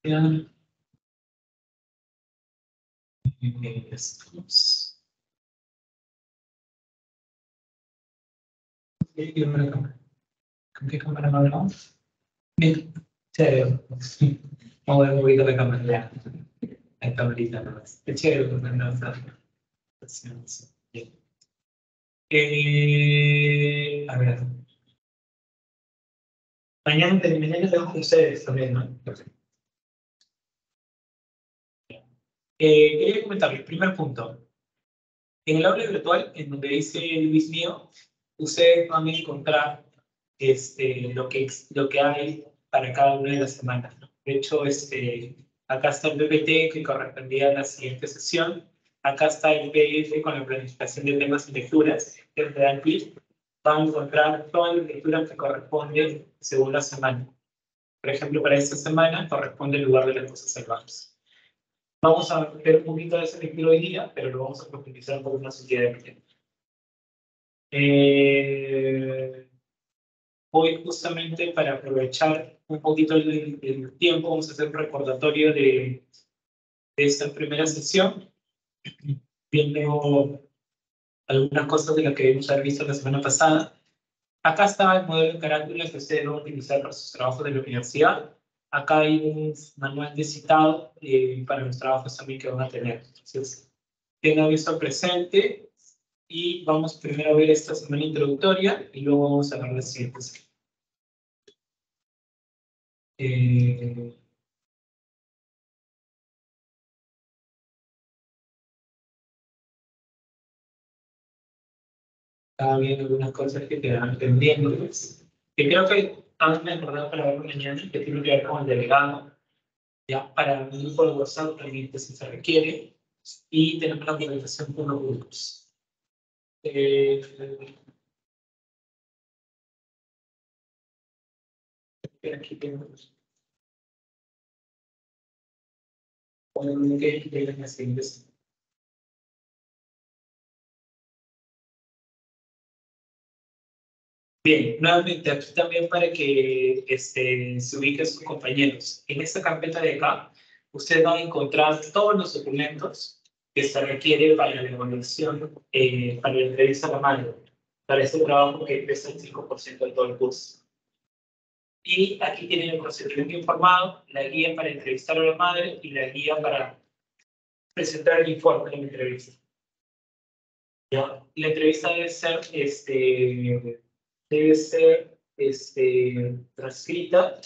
Ya. Estamos. ¿Con qué cámara no hablamos? Bien, chévere. Vamos a ver un poquito la cámara ya. La camarita nomás. Qué chévere con la presentación. Bien. A ver. Mañana tenemos ustedes también, ¿no? Quería comentarles, primer punto. En el aula virtual, en donde dice Luis mío, ustedes van a encontrar lo que hay para cada una de las semanas, ¿no? De hecho, acá está el PPT que correspondía a la siguiente sesión. Acá está el PDF con la planificación de temas y lecturas. Desde aquí van a encontrar todas las lecturas que corresponden según la semana. Por ejemplo, para esta semana corresponde el lugar de las cosas salvajes. Vamos a ver un poquito de ese lectura hoy día, pero lo vamos a profundizar un poco más el día de mañana. Hoy, justamente para aprovechar un poquito el tiempo, vamos a hacer un recordatorio de esta primera sesión, viendo algunas cosas de las que debemos haber visto la semana pasada. Acá está el modelo de carátula que ustedes van a utilizar para sus trabajos de la universidad. Acá hay un manual de citado para los trabajos también que van a tener. Entonces, tengan visto presente y vamos primero a ver esta semana introductoria y luego vamos a ver las siguientes. Estaba viendo algunas cosas que quedaban pendientes, que creo que han acordado para ver mañana, que tiene que ver con el delegado, ya para un grupo de WhatsApp también si se requiere, y tenemos la organización por los grupos. Aquí tenemos un que llegan las siguientes. Bien, nuevamente aquí también para que se ubiquen sus compañeros. En esta carpeta de acá, ustedes van a encontrar todos los documentos que se requieren para la evaluación, para la entrevista a la mano, para este trabajo que pesa el 5% de todo el curso. Y aquí tienen el procedimiento informado, la guía para entrevistar a la madre y la guía para presentar el informe de la entrevista. ¿Ya? La entrevista debe ser transcrita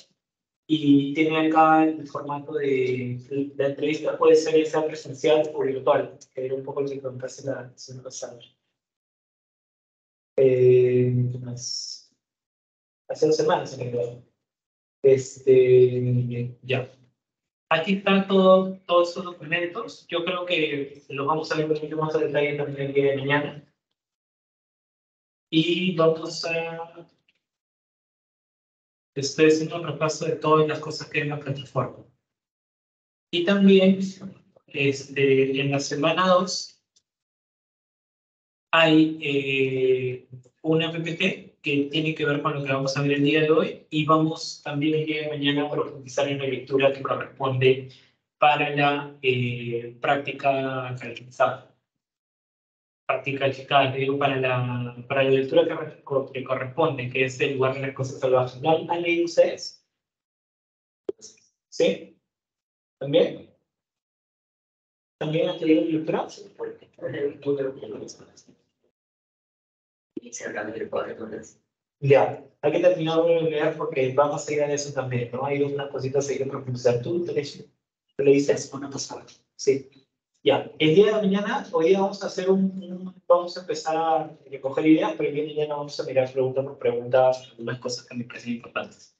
y tiene acá el formato de la entrevista, puede ser esa presencial o virtual, que era un poco lo que contaste la semana pasada. ¿Qué más? Hace 2 semanas, en realidad. Ya. Aquí están todos estos documentos. Yo creo que los vamos a ver un poquito más a detalle también el día de mañana. Y vamos a estoy haciendo un repaso de todas las cosas que hay en la plataforma. Y también en la semana 2 hay una PPT que tiene que ver con lo que vamos a ver el día de hoy y vamos también el día de mañana a profundizar en la lectura que corresponde para la práctica calificada. Práctica calificada, digo, para la lectura que corresponde, que es el lugar de las cosas salvajes. ¿La han leído ustedes? ¿Sí? ¿También? ¿También han leído el lectura? Ya, hay que terminar de leer porque vamos a ir a eso también, ¿no? Hay unas cositas ahí que profundizar. ¿Tú te leíste una pasada? Sí. Ya, el día de mañana, hoy día vamos a hacer vamos a empezar a recoger ideas, pero el día de mañana vamos a mirar pregunta por pregunta algunas cosas que me parecen importantes.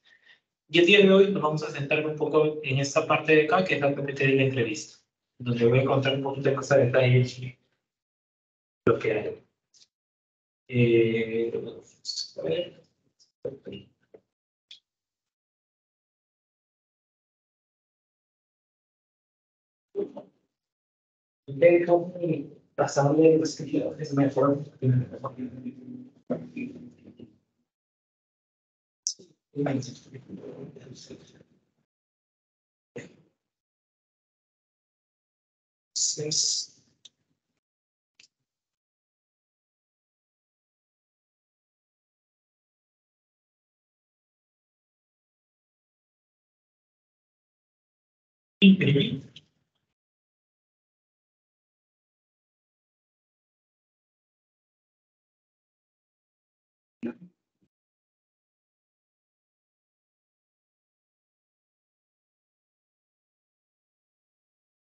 Y el día de hoy nos vamos a centrar un poco en esta parte de acá, que es la parte de la entrevista, donde voy a contar un poquito más a detalle lo que hay. A ver. Dejo pasarle el escrito, es mejor. Entonces, imprimir.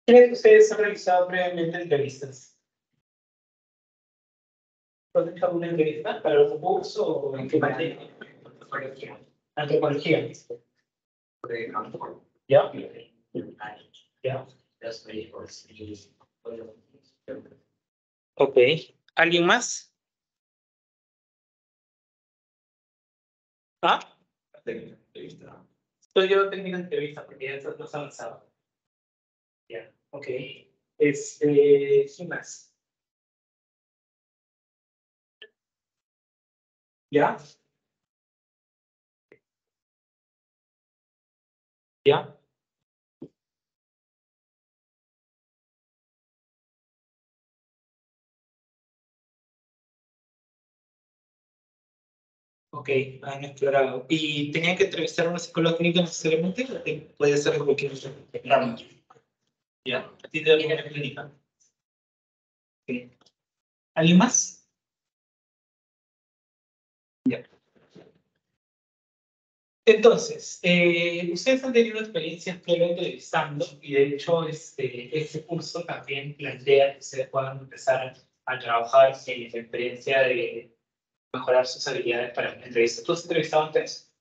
¿Creen que ustedes han realizado previamente entrevistas? ¿Han hecho alguna entrevista para un curso o en qué materia? Antropología. ¿Ya? ¿Ya? Ok. ¿Alguien más? ¿Ah? Entonces yo tengo una entrevista porque ya estás más avanzado. Ya, ok. ¿Qué más? ¿Ya? ¿Ya? Ok, han explorado. ¿Y tenían que entrevistar a una psicóloga clínica necesariamente? ¿O puede ser cualquier ramo? ¿Ya? ¿A ti te da alguna clínica? Ok. ¿Alguien más? Ya. Entonces, ustedes han tenido experiencias previamente entrevistando y de hecho este curso también plantea que ustedes puedan empezar a trabajar en la experiencia de mejorar sus habilidades para una entrevista. ¿Tú has entrevistado antes?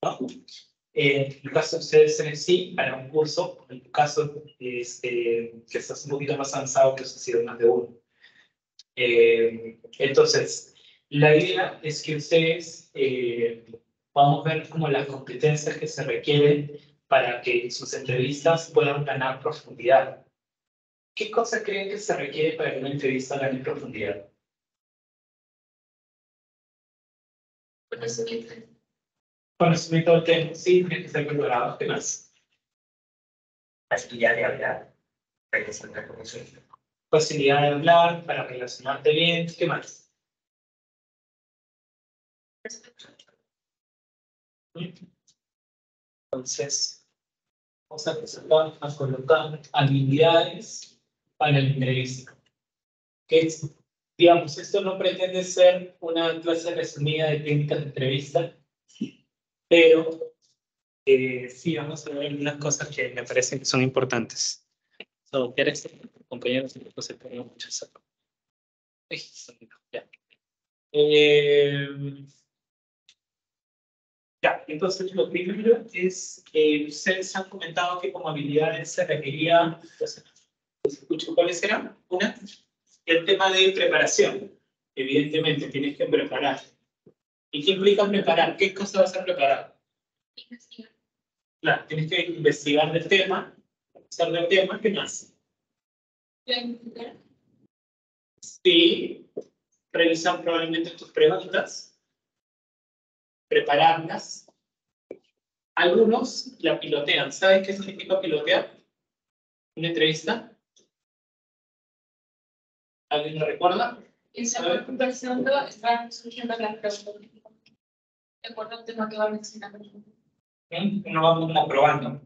¿No? En el caso de ustedes en sí, para un curso, en tu caso, que estás un poquito más avanzado, que eso ha sido más de uno. Entonces, la idea es que ustedes podamos ver como las competencias que se requieren para que sus entrevistas puedan ganar profundidad. ¿Qué cosas creen que se requiere para que una entrevista gane profundidad? Conocimiento. Conocimiento del tema, sí, tiene que ser preparado. ¿Qué más? Facilidad de hablar, relacionar con eso. Facilidad de hablar, para relacionarte bien. ¿Qué más? Entonces, vamos a empezar a colocar habilidades para la entrevista. Que, digamos, esto no pretende ser una clase resumida de técnicas de entrevista, pero sí vamos a ver algunas cosas que me parecen que son importantes. ¿Quieres, compañeros? No se pongan mucho saco. Ya. Ya, entonces lo primero es que ustedes han comentado que como habilidades se requería, pues, escucho, ¿cuáles eran? Una, el tema de preparación. Evidentemente, tienes que preparar. ¿Y qué implica preparar? ¿Qué cosa vas a preparar? Investigar. Claro, tienes que investigar del tema, conocer del tema, ¿qué más? Planificar. Sí, revisar probablemente tus preguntas, prepararlas. Algunos la pilotean. ¿Sabes qué significa pilotear? ¿Una entrevista? ¿Alguien lo recuerda? Estaba conversando, estaban surgiendo las preguntas. De acuerdo al tema que va mencionando. Uno va como probando,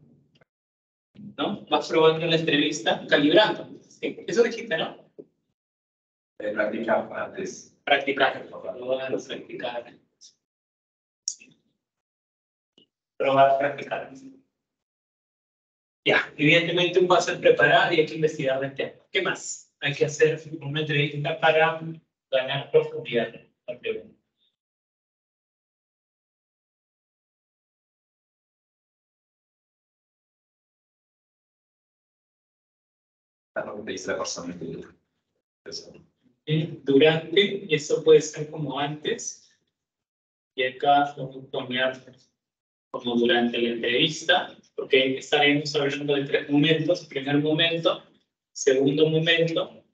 ¿no? Vas probando en la entrevista, calibrando. Sí, eso dijiste, ¿no? Practicar antes. Practicar, practicar. Probar, practicar. Ya, evidentemente un paso es preparar y hay que investigar el tema. ¿Qué más? Hay que hacer una entrevista para ganar profundidad en la pregunta. Durante, eso puede ser como antes, y acá vamos a poner como durante la entrevista, porque estaremos hablando de tres momentos. Primer momento, segundo momento,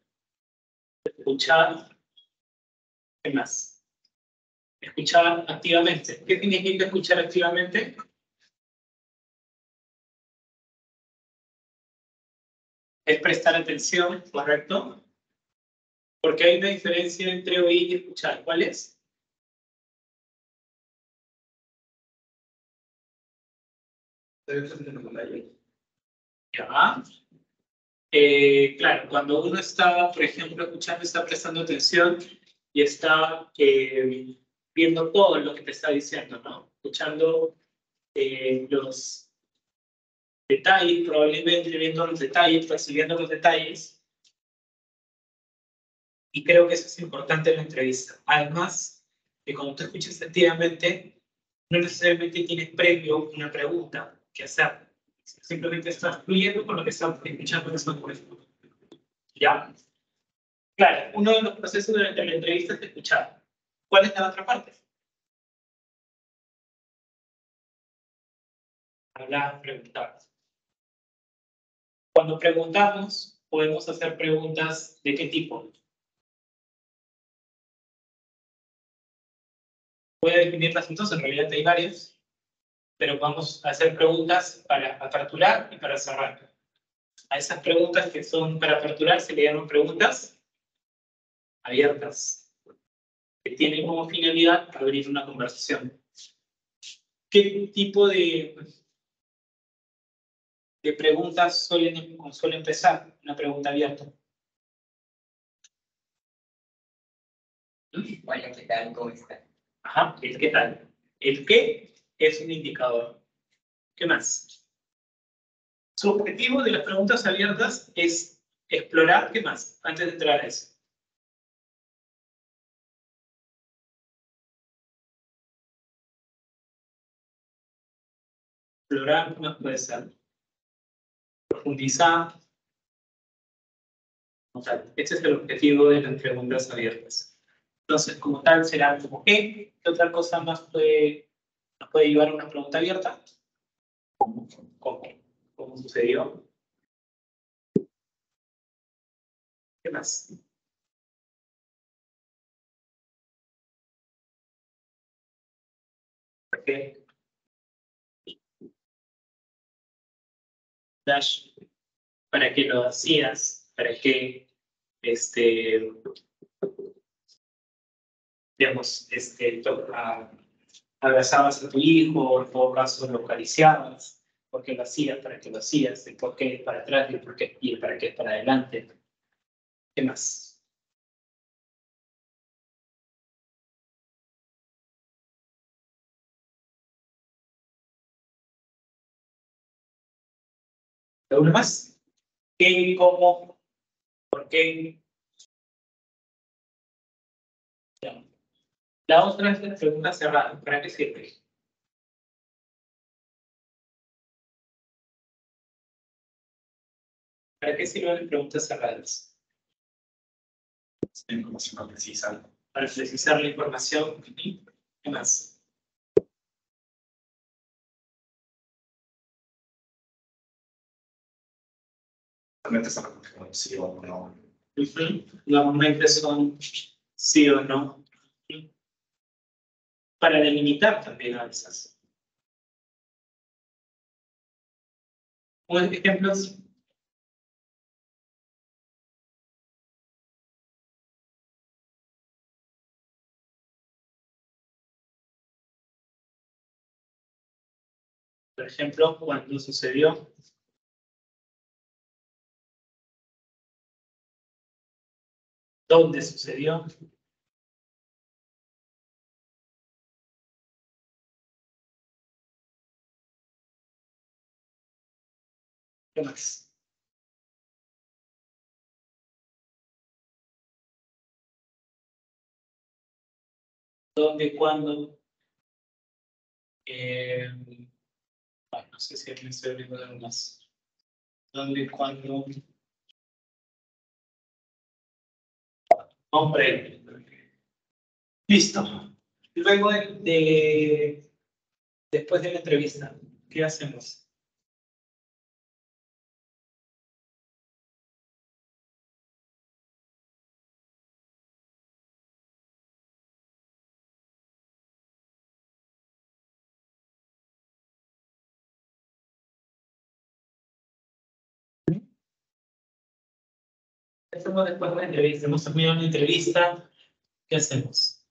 escuchar. ¿Qué más? Escuchar activamente. ¿Qué significa escuchar activamente? Es prestar atención, ¿correcto? Porque hay una diferencia entre oír y escuchar. ¿Cuál es? Ya. Claro, cuando uno está, por ejemplo, escuchando, está prestando atención y está viendo todo lo que te está diciendo, ¿no? Escuchando los detalles, probablemente viendo los detalles, percibiendo los detalles. Y creo que eso es importante en la entrevista. Además, que cuando tú escuchas activamente, no necesariamente tienes previo una pregunta que hacer. Simplemente estás fluyendo con lo que estás escuchando en ese momento. ¿Ya? Claro, uno de los procesos durante la entrevista es escuchar. ¿Cuál es la otra parte? Hablar, preguntar. Cuando preguntamos, podemos hacer preguntas ¿de qué tipo? Voy a definirlas entonces, en realidad hay varias, pero vamos a hacer preguntas para aperturar y para cerrar. A esas preguntas que son para aperturar se le llaman preguntas abiertas, que tienen como finalidad abrir una conversación. ¿Qué tipo de preguntas suele empezar una pregunta abierta? Hola, ¿qué tal? ¿Cómo está? Ajá, el qué tal. El qué es un indicador. ¿Qué más? Su objetivo de las preguntas abiertas es explorar, ¿qué más? Antes de entrar a eso. Explorar, ¿qué más puede ser? Profundizar. O sea, este es el objetivo de las preguntas abiertas. Entonces, como tal, será como ¿qué otra cosa más nos puede llevar a una pregunta abierta? ¿Cómo? ¿Cómo sucedió? ¿Qué más? ¿Por qué? Dash, ¿para qué lo hacías? ¿Para qué, digamos, abrazabas a tu hijo, o en todo caso lo acariciabas? ¿Por qué lo hacías? ¿Para qué lo hacías? ¿El por qué para atrás y el por qué y el para qué para adelante? ¿Qué más? ¿Alguna más? ¿Qué, cómo, por qué? Ya. La otra es la pregunta cerrada. ¿Para qué sirve? ¿Para qué sirven las preguntas cerradas? Información precisa. Para precisar la información. ¿Qué más? Realmente está confirmado sí o no. Normalmente son sí o no. Para delimitar también a veces. Un ejemplo, por ejemplo, cuando sucedió, dónde sucedió, ¿qué más? ¿Dónde, cuándo? No sé si me estoy olvidando de algo más. ¿Dónde, cuándo? Hombre. Listo. Luego después de la entrevista, ¿qué hacemos? ¿Qué hacemos después de la entrevista? Hemos terminado una entrevista. ¿Qué hacemos?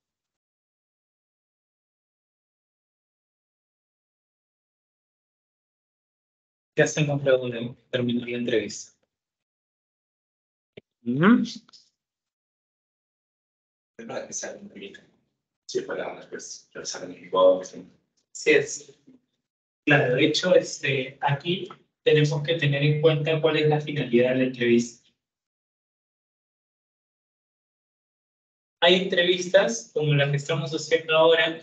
¿Qué hacemos luego de terminar la entrevista? Para que sea un poquito. Sí, para después realizar el equipo. Sí, es. Claro, de hecho, aquí tenemos que tener en cuenta cuál es la finalidad de la entrevista. Hay entrevistas como la que estamos haciendo ahora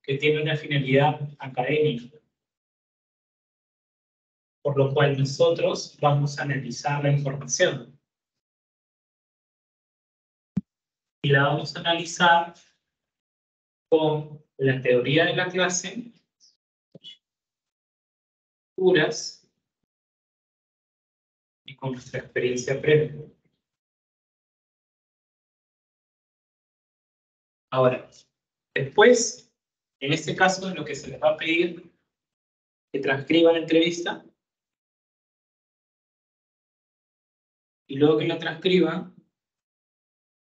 que tienen una finalidad académica, por lo cual nosotros vamos a analizar la información y la vamos a analizar con la teoría de la clase, puras y con nuestra experiencia previa. Ahora, después, en este caso, lo que se les va a pedir que transcriban la entrevista y luego que la transcriban,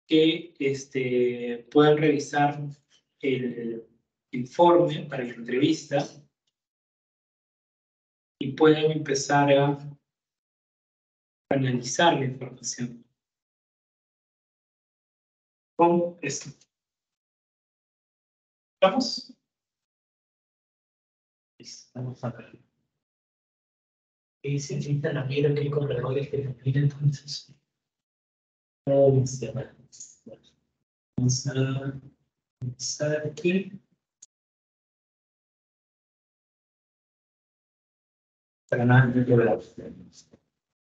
que puedan revisar el informe para la entrevista y puedan empezar a analizar la información. Con esto. ¿Vamos? Vamos a ver. Y si necesitan la mira que hay corredores que termina entonces. Vamos a ver. Vamos a empezar aquí.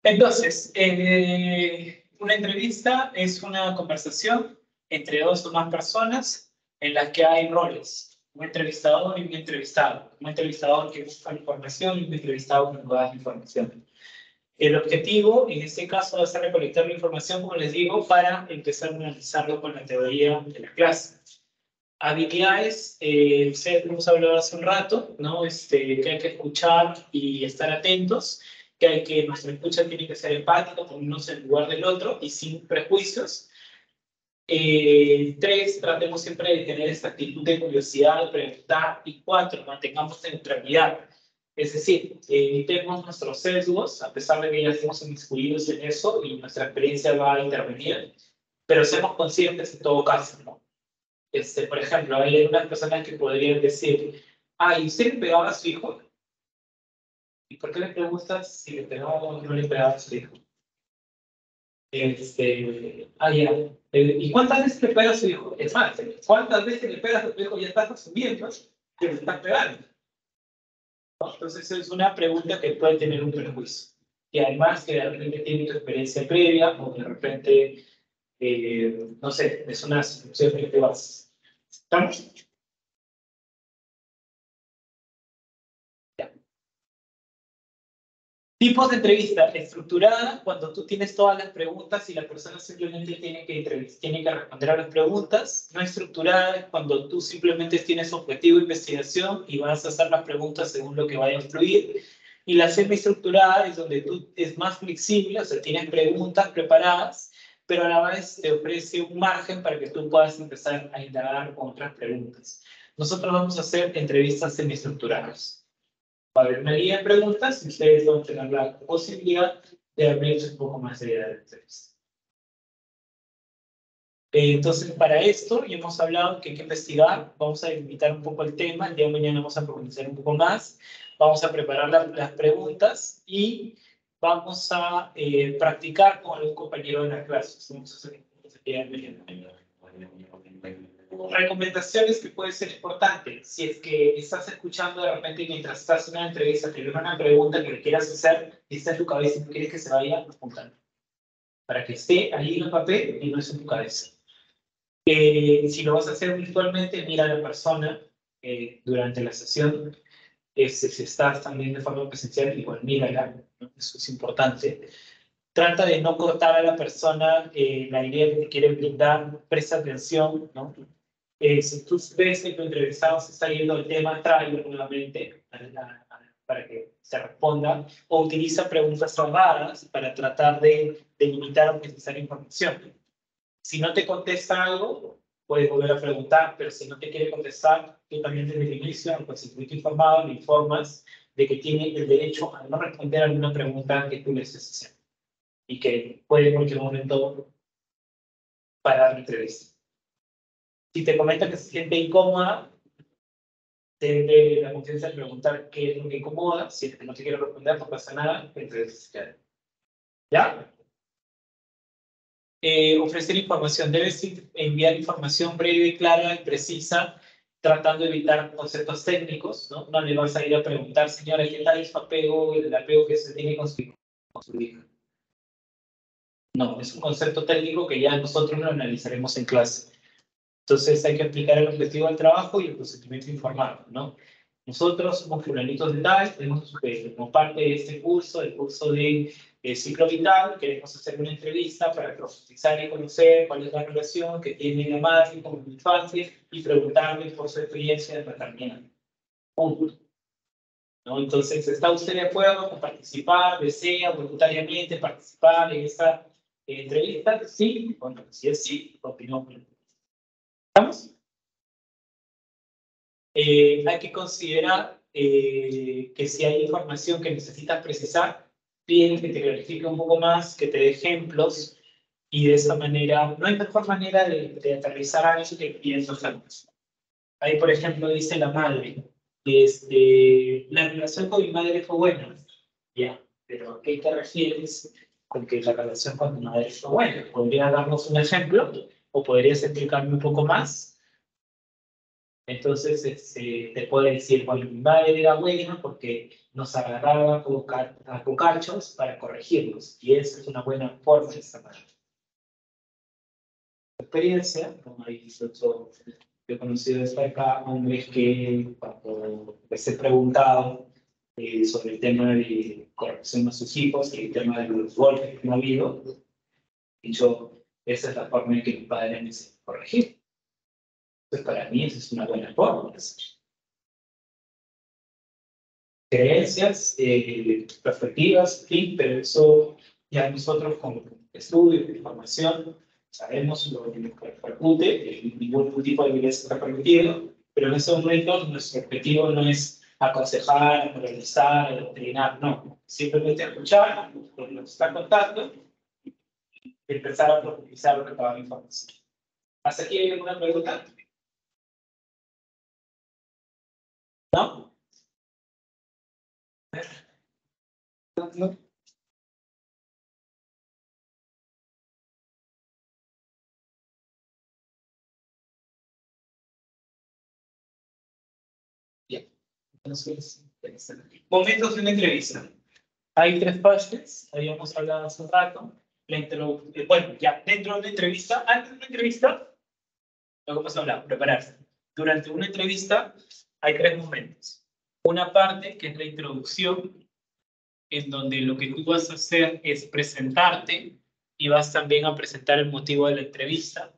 Entonces, una entrevista es una conversación entre dos o más personas en las que hay roles, un entrevistador y un entrevistado. Un entrevistador que busca información y un entrevistado que nos da información. El objetivo, en este caso, va a ser recolectar la información, como les digo, para empezar a analizarlo con la teoría de la clase. Habilidades, ustedes hemos hablado hace un rato, ¿no? Que hay que escuchar y estar atentos, que nuestra escucha tiene que ser empática, ponernos en lugar del otro y sin prejuicios. 3, tratemos siempre de tener esta actitud de curiosidad, de preguntar. Y 4, mantengamos neutralidad. Es decir, evitemos nuestros sesgos, a pesar de que ya estemos inmiscuidos en eso y nuestra experiencia va a intervenir, pero seamos conscientes en todo caso, ¿no? Por ejemplo, hay algunas personas que podrían decir, ¿y usted le pegaba a su hijo? ¿Y por qué le preguntas si le pegaba o no le pegaba a su hijo? Ya. ¿Y cuántas veces le pega a su hijo? Es más, ¿cuántas veces le pegas a tu hijo? Ya estás asumiendo que le estás pegando, ¿no? Entonces, es una pregunta que puede tener un prejuicio. Y además, que de repente tiene tu experiencia previa o de repente, no sé, es una situación que te vas. ¿Estamos? Tipos de entrevista estructurada, cuando tú tienes todas las preguntas y la persona simplemente tiene que responder a las preguntas. No estructurada es cuando tú simplemente tienes objetivo de investigación y vas a hacer las preguntas según lo que vaya a fluir. Y la semi-estructurada es donde tú es más flexible, o sea, tienes preguntas preparadas, pero a la vez te ofrece un margen para que tú puedas empezar a indagar con otras preguntas. Nosotros vamos a hacer entrevistas semi-estructuradas. Va a haber una guía de preguntas y ustedes van a tener la posibilidad de abrirse un poco más de idea de entrevista. Entonces, para esto, ya hemos hablado que hay que investigar, vamos a limitar un poco el tema, el día de mañana vamos a profundizar un poco más, vamos a preparar las preguntas y vamos a practicar con algún compañero de las clases. Vamos a hacer recomendaciones que puede ser importante. Si es que estás escuchando de repente mientras estás en una entrevista, te viene una pregunta que le quieras hacer y está en tu cabeza y no quieres que se vaya apuntando. Para que esté ahí en el papel y no es en tu cabeza. Si lo vas a hacer virtualmente, mira a la persona durante la sesión. Si estás también de forma presencial, igual mírala, ¿no? Eso es importante. Trata de no cortar a la persona la idea que te quiere brindar, presta atención, ¿no? Si tú ves que tu entrevistado se está yendo del tema, tráelo nuevamente a la para que se responda, o utiliza preguntas cerradas para tratar de limitar o precisar información. Si no te contesta algo, puedes volver a preguntar, pero si no te quiere contestar, tú también desde el inicio, al consentimiento informado, le informas de que tiene el derecho a no responder a alguna pregunta que tú le estés haciendo y que puede en cualquier momento parar la entrevista. Si te comenta que se siente incómoda, ten la confianza de preguntar qué es lo que incomoda. Si es que no te quiere responder, no pasa nada, entonces ¿ya? Ofrecer información. Debes enviar información breve, clara y precisa, tratando de evitar conceptos técnicos, ¿no? No le vas a ir a preguntar, señora, ¿qué tal su apego, el apego que se tiene con su hija? No, es un concepto técnico que ya nosotros lo analizaremos en clase. Entonces hay que aplicar el objetivo del trabajo y el consentimiento informado, ¿no? Nosotros somos fulanitos de tal, tenemos como parte de este curso, el curso de ciclo vital, queremos hacer una entrevista para profundizar y conocer cuál es la relación que tiene la madre con la infancia y preguntarle por su experiencia de maternidad. Punto. ¿No? Entonces, ¿está usted de acuerdo con participar? ¿Desea voluntariamente participar en esta entrevista? Sí. Bueno, si es sí, opinión. ¿Estamos? Hay que considerar que si hay información que necesitas precisar, piden que te clarifique un poco más, que te dé ejemplos, y de esa manera, no hay mejor manera de aterrizar algo que pienso años. Ahí, por ejemplo, dice la madre, la relación con mi madre fue buena. Ya, pero ¿a qué te refieres con que la relación con tu madre fue buena? ¿Podrías darnos un ejemplo? ¿O podrías explicarme un poco más? Entonces, te puede decir, bueno, mi madre era buena porque nos agarraba a cocachos para corregirlos. Y esa es una buena forma de esta manera. Experiencia, como hay yo he conocido desde acá hombres que cuando les he preguntado sobre el tema de corrección a sus hijos y el tema de los golpes que no ha habido, y yo, esa es la forma en que mi padre me enseñó a corregir. Pues para mí esa es una buena forma de hacer. Creencias, perspectivas, sí, pero eso ya nosotros con estudio, información, sabemos lo que nos repercute, ningún tipo de violencia está permitido, pero en ese momento nuestro objetivo no es aconsejar, moralizar, adoctrinar, no. Simplemente escuchar lo que nos está contando y empezar a profundizar lo que acaba de información. ¿Hasta aquí hay alguna pregunta? ¿No? ¿No? Bien. Entonces, momentos de una entrevista. Hay tres fases, habíamos hablado hace un rato. Bueno, ya dentro de una entrevista, antes de una entrevista, lo que hemos hablado, prepararse. Durante una entrevista hay tres momentos. Una parte que es la introducción, en donde lo que tú vas a hacer es presentarte y vas también a presentar el motivo de la entrevista,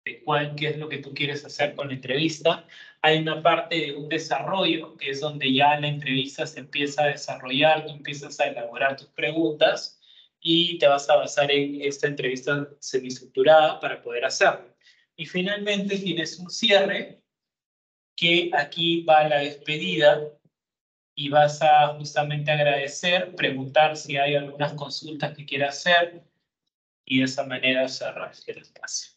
de qué es lo que tú quieres hacer con la entrevista. Hay una parte de un desarrollo, que es donde ya la entrevista se empieza a desarrollar, tú empiezas a elaborar tus preguntas y te vas a basar en esta entrevista semiestructurada para poder hacerlo. Y finalmente tienes un cierre, que aquí va la despedida y vas a justamente agradecer, preguntar si hay algunas consultas que quieras hacer y de esa manera cerrar el espacio.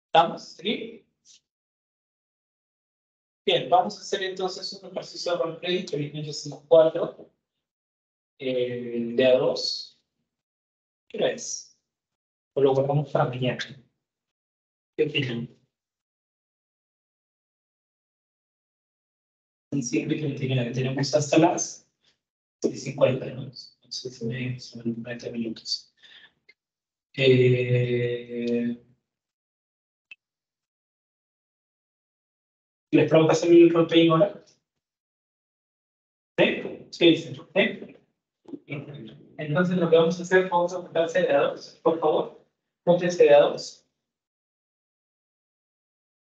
¿Estamos? ¿Sí? Bien, vamos a hacer entonces un ejercicio de roleplay que viene en 4 de a 2. ¿Qué hora es? O lo guardamos para mañana. ¿Qué opinan? En 5:29 tenemos hasta las 6:50, ¿no? 6:30, son 20 minutos. ¿Les provoca hacer el roleplay ahora? ¿Sí? ¿Qué dicen? ¿Sí? Entonces lo que vamos a hacer, vamos a contar seriados, por favor. Ponte seriados.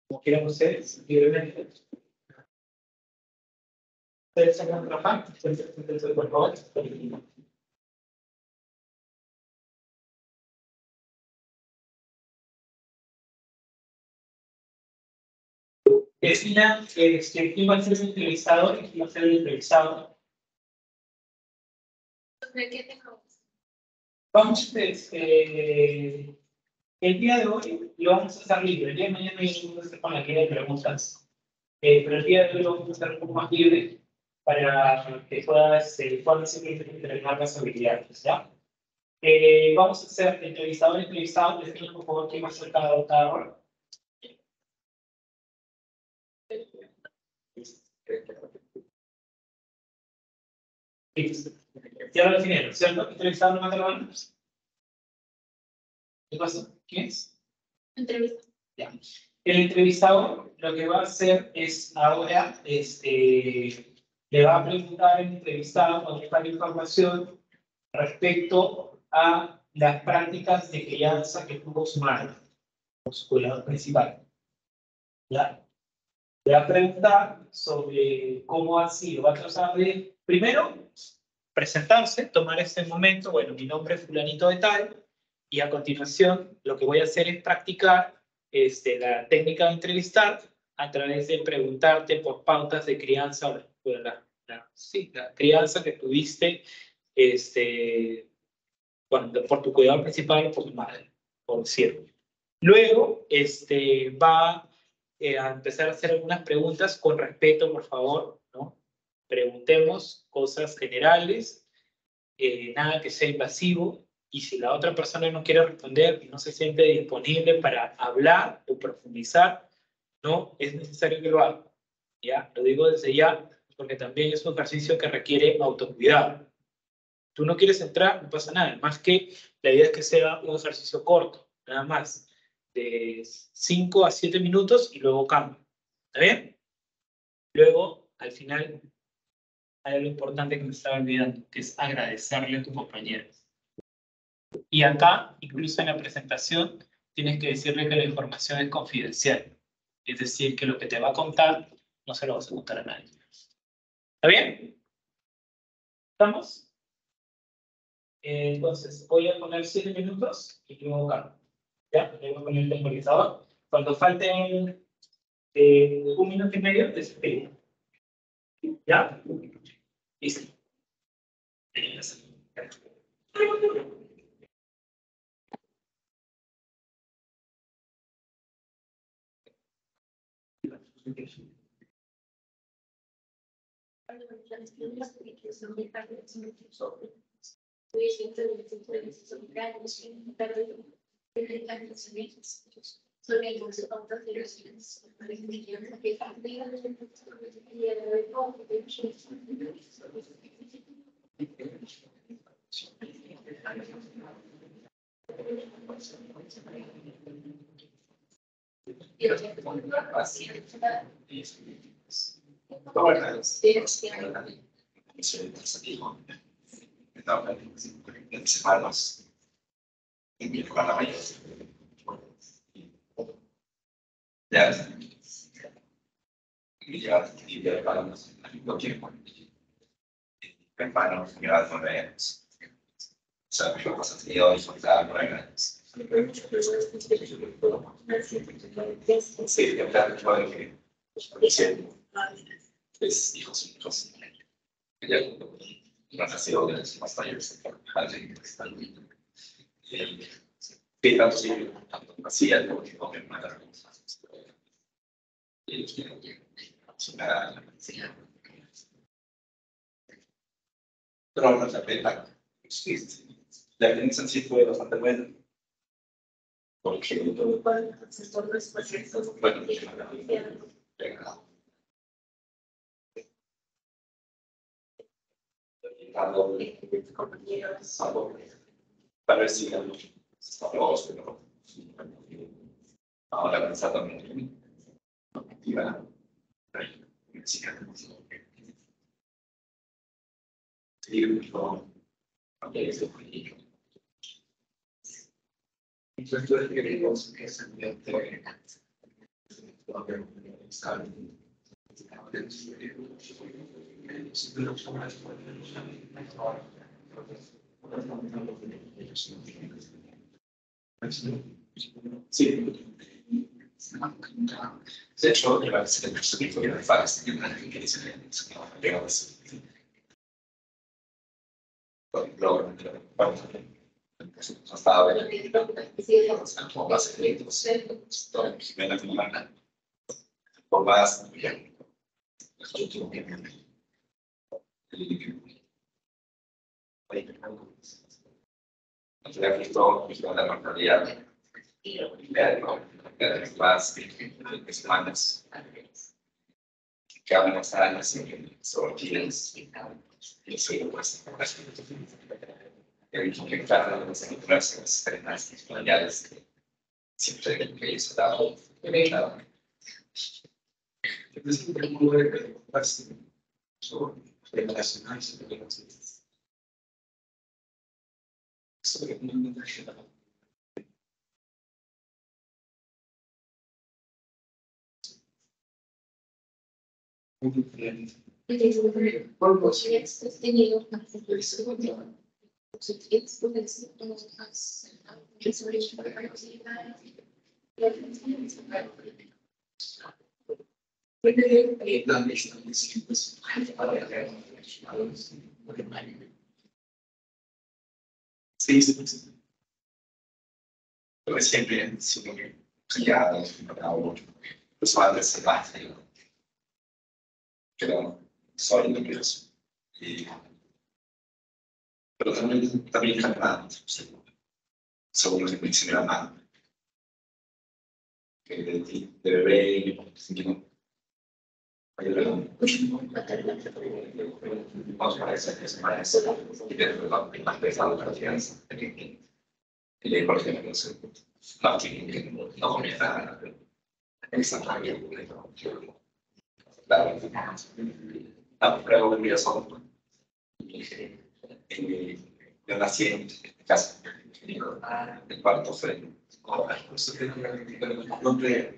Como quieran ustedes, libremente. ¿Ustedes se van a trabajar? Por favor. Defina quién va a ser el entrevistador y quién va a ser el entrevistado. Vamos, el día de hoy lo vamos a hacer libre. El día de mañana yo voy a hacer con la guía de preguntas. Pero el día de hoy lo vamos a hacer un poco más libre para que puedas simplemente entrenar las habilidades, ¿ya? Vamos a hacer entrevistado. Les pido por favor quién va a ser cada rol. Ya lo definieron, ¿cierto? Entrevistado no mata las manos. ¿Qué pasa? ¿Quién es? Entrevista. Ya. El entrevistador lo que va a hacer es ahora, le va a preguntar al entrevistado con esta información respecto a las prácticas de crianza que tuvo su madre, su cuidador principal. ¿Ya? Le va a preguntar sobre cómo ha sido. Va a tratar de, primero, presentarse, tomar este momento. Bueno, mi nombre es fulanito de tal, y a continuación lo que voy a hacer es practicar la técnica de entrevistar a través de preguntarte por pautas de crianza, la crianza que tuviste por tu cuidador principal o por tu madre, por decirlo. Luego va a empezar a hacer algunas preguntas con respeto, por favor, ¿no? Preguntemos cosas generales, nada que sea invasivo, y si la otra persona no quiere responder y no se siente disponible para hablar o profundizar, no es necesario que lo haga. ¿Ya? Lo digo desde ya, porque también es un ejercicio que requiere autocuidado. Tú no quieres entrar, no pasa nada, más que la idea es que sea un ejercicio corto, nada más, de 5 a 7 minutos y luego cambio. ¿Está bien? Luego, al final, hay algo importante que me estaba olvidando, que es agradecerle a tu compañero. Y acá, incluso en la presentación, tienes que decirle que la información es confidencial. Es decir, que lo que te va a contar, no se lo vas a contar a nadie. ¿Está bien? ¿Estamos? Entonces, voy a poner 7 minutos y luego cambio. ¿Ya? Le voy a poner el temporizador. Cuando falten 1 minuto y medio, te espero. ¿Ya? Listo. Pero no se pena. La experiencia sí fue bastante buena. Porque bueno, para ver si ahora pensando en activa entonces queremos que se ambiente Sí. De hecho, el personaje de Fast que dice estaba como más secretos, por más bien. La visto la normalidad más semanas que hablan las alas sobre chiles y soy pues el que trata de las externas españolas siempre que hizo dado es un poco de sobre relacionarse con los sobre muy bien. Sí, sí, sí. Pero siempre criados, los padres se bajan, pero soy de Dios. Pero también cantando, según lo que me dice mi mamá, que de ti, de bebé, vamos para esa maestra, y de más pesado para las y por ejemplo, Martín, que no comienza esa rabia, la prueba de mi son yo nací en casa, el parto fue.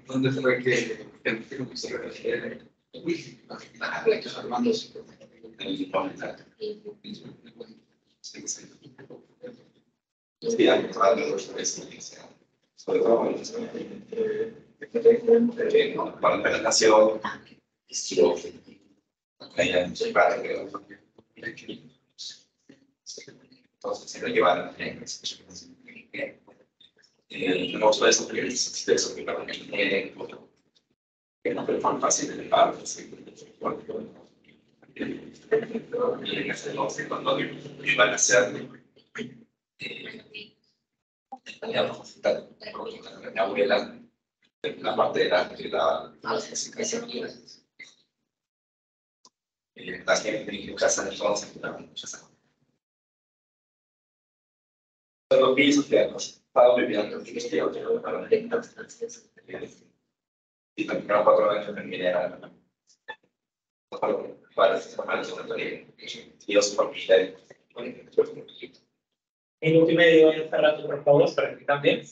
¿Dónde fue que sí, hay que tratar de sobre todo para la relación, entonces se lo llevan no uso eso porque existe eso que para mí que no fue tan fácil de llevar y en ese entonces cuando iban a hacer mi abuela la parte de la gente en casa entonces los pisos que estaba viviendo y también 4 años terminé para Dios por mi vida. Minuto y medio voy a hacer rato, por favor, para que cambien.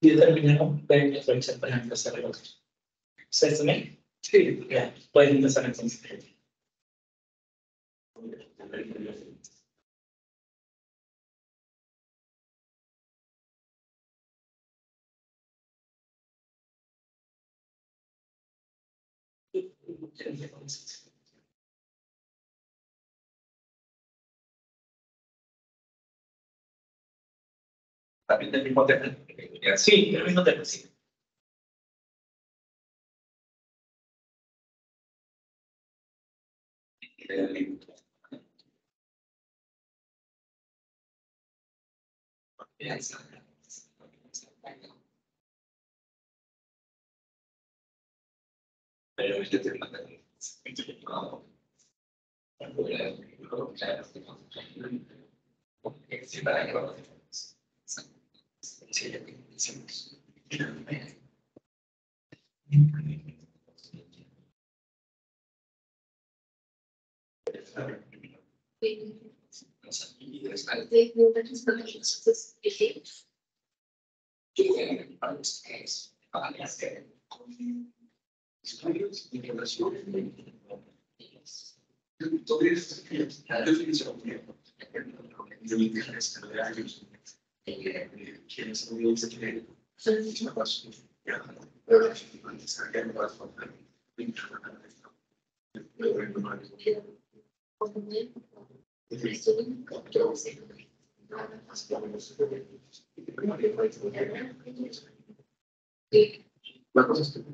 Y terminaron, pueden actualizar para empezar el otro. ¿Ustedes también? Sí. Ya, pueden empezar entonces. También del mismo tema. Sí, el mismo tema, sí. Pero este tema la cosa es que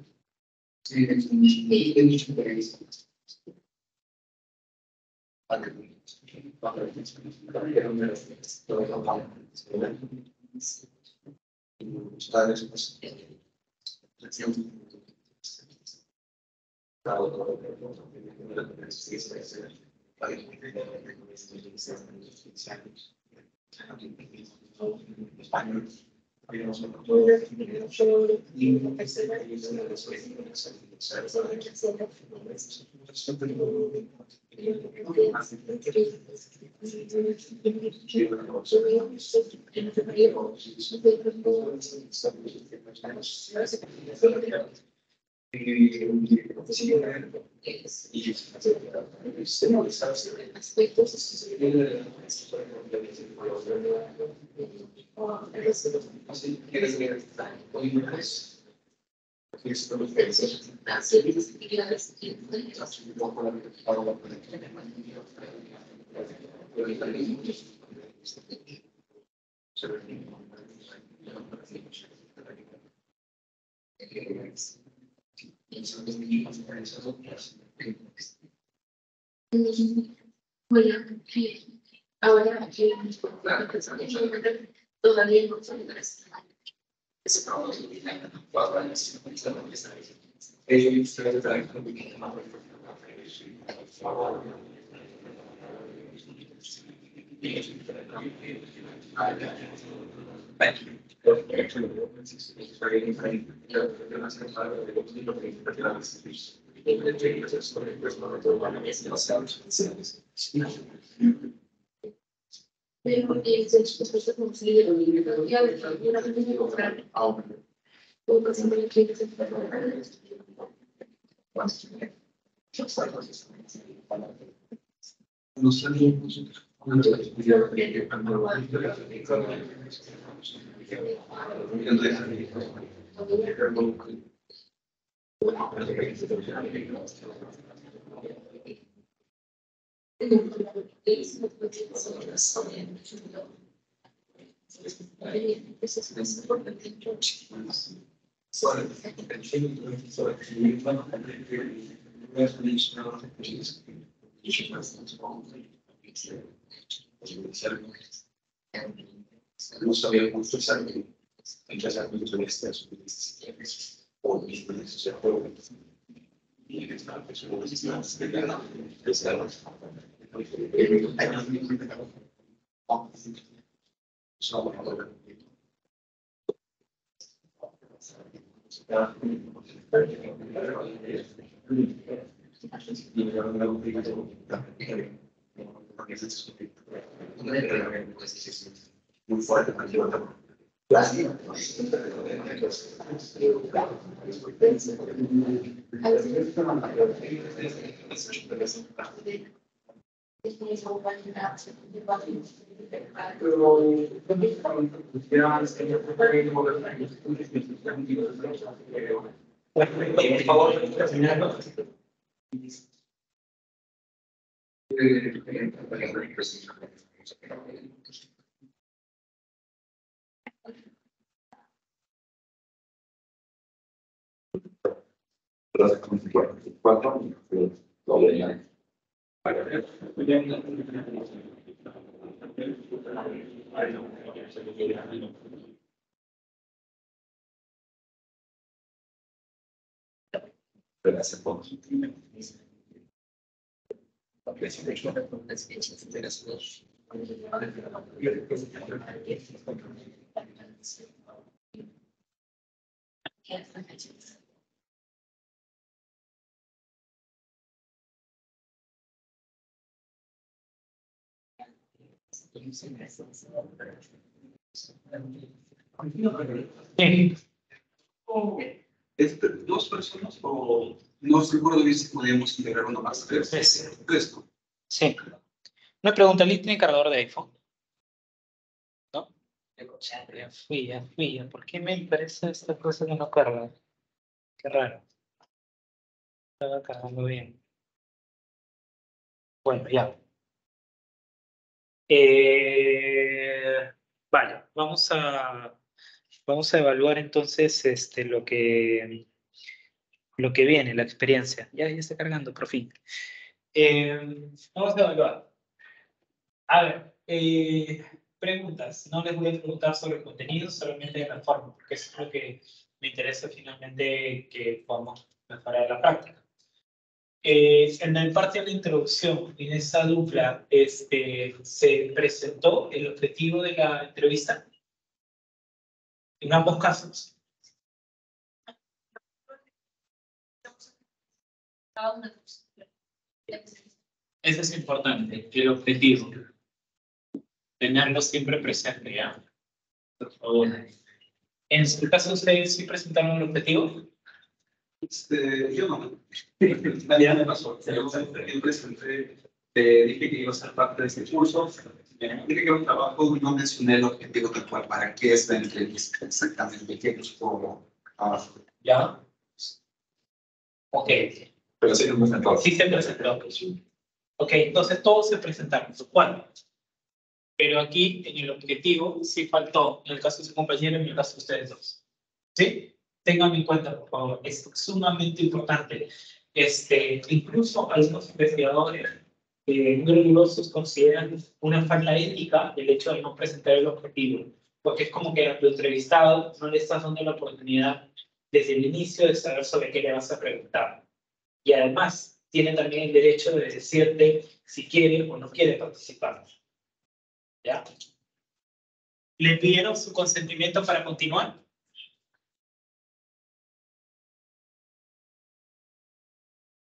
Ahora aquí todavía no son pero después de conseguir ya una vez de comprar todo siempre que se no sabía cómo usar empezar con estas o y esta persona muy fuerte. Por favor, terminando. Sí. ¿Dos personas o no recuerdo bien si podíamos integrar uno más? Tres. Tres. Sí. Una pregunta, ¿Lee tiene cargador de iPhone? ¿No? Ya fui. ¿Por qué me parece esta cosa que no carga? Qué raro. Estaba cargando bien. Bueno, ya. Vale, vamos a evaluar entonces lo que viene, la experiencia. Ya está cargando, por fin. Vamos a evaluar. A ver, preguntas. No les voy a preguntar sobre el contenido, solamente de la forma, porque eso es lo que me interesa finalmente que podamos mejorar la práctica. En el parte de la introducción, en esa dupla, se presentó el objetivo de la entrevista. En ambos casos. Eso es importante, el objetivo. Tenerlo siempre presente, ¿ya? Por favor. En su caso, ¿ustedes sí presentaron el objetivo? Yo no. Ya me pasó. Yo presenté, dije que iba a ser parte de este curso. Dije que era un trabajo, no mencioné el objetivo tal cual, para qué es la entrevista exactamente, qué busco. ¿Ya? Ok. Pero sí lo presentó. Sí se presentó. Ok, entonces todos se presentaron. ¿Cuál? Pero aquí en el objetivo sí faltó, en el caso de su compañero y en el caso de ustedes dos. ¿Sí? Ténganlo en cuenta, por favor. Es sumamente importante. Incluso algunos investigadores muy rigurosos consideran una falta ética el hecho de no presentar el objetivo, porque es como que al entrevistado no le estás dando la oportunidad desde el inicio de saber sobre qué le vas a preguntar. Y además, tiene también el derecho de decirte si quiere o no quiere participar. ¿Ya? ¿Le pidieron su consentimiento para continuar?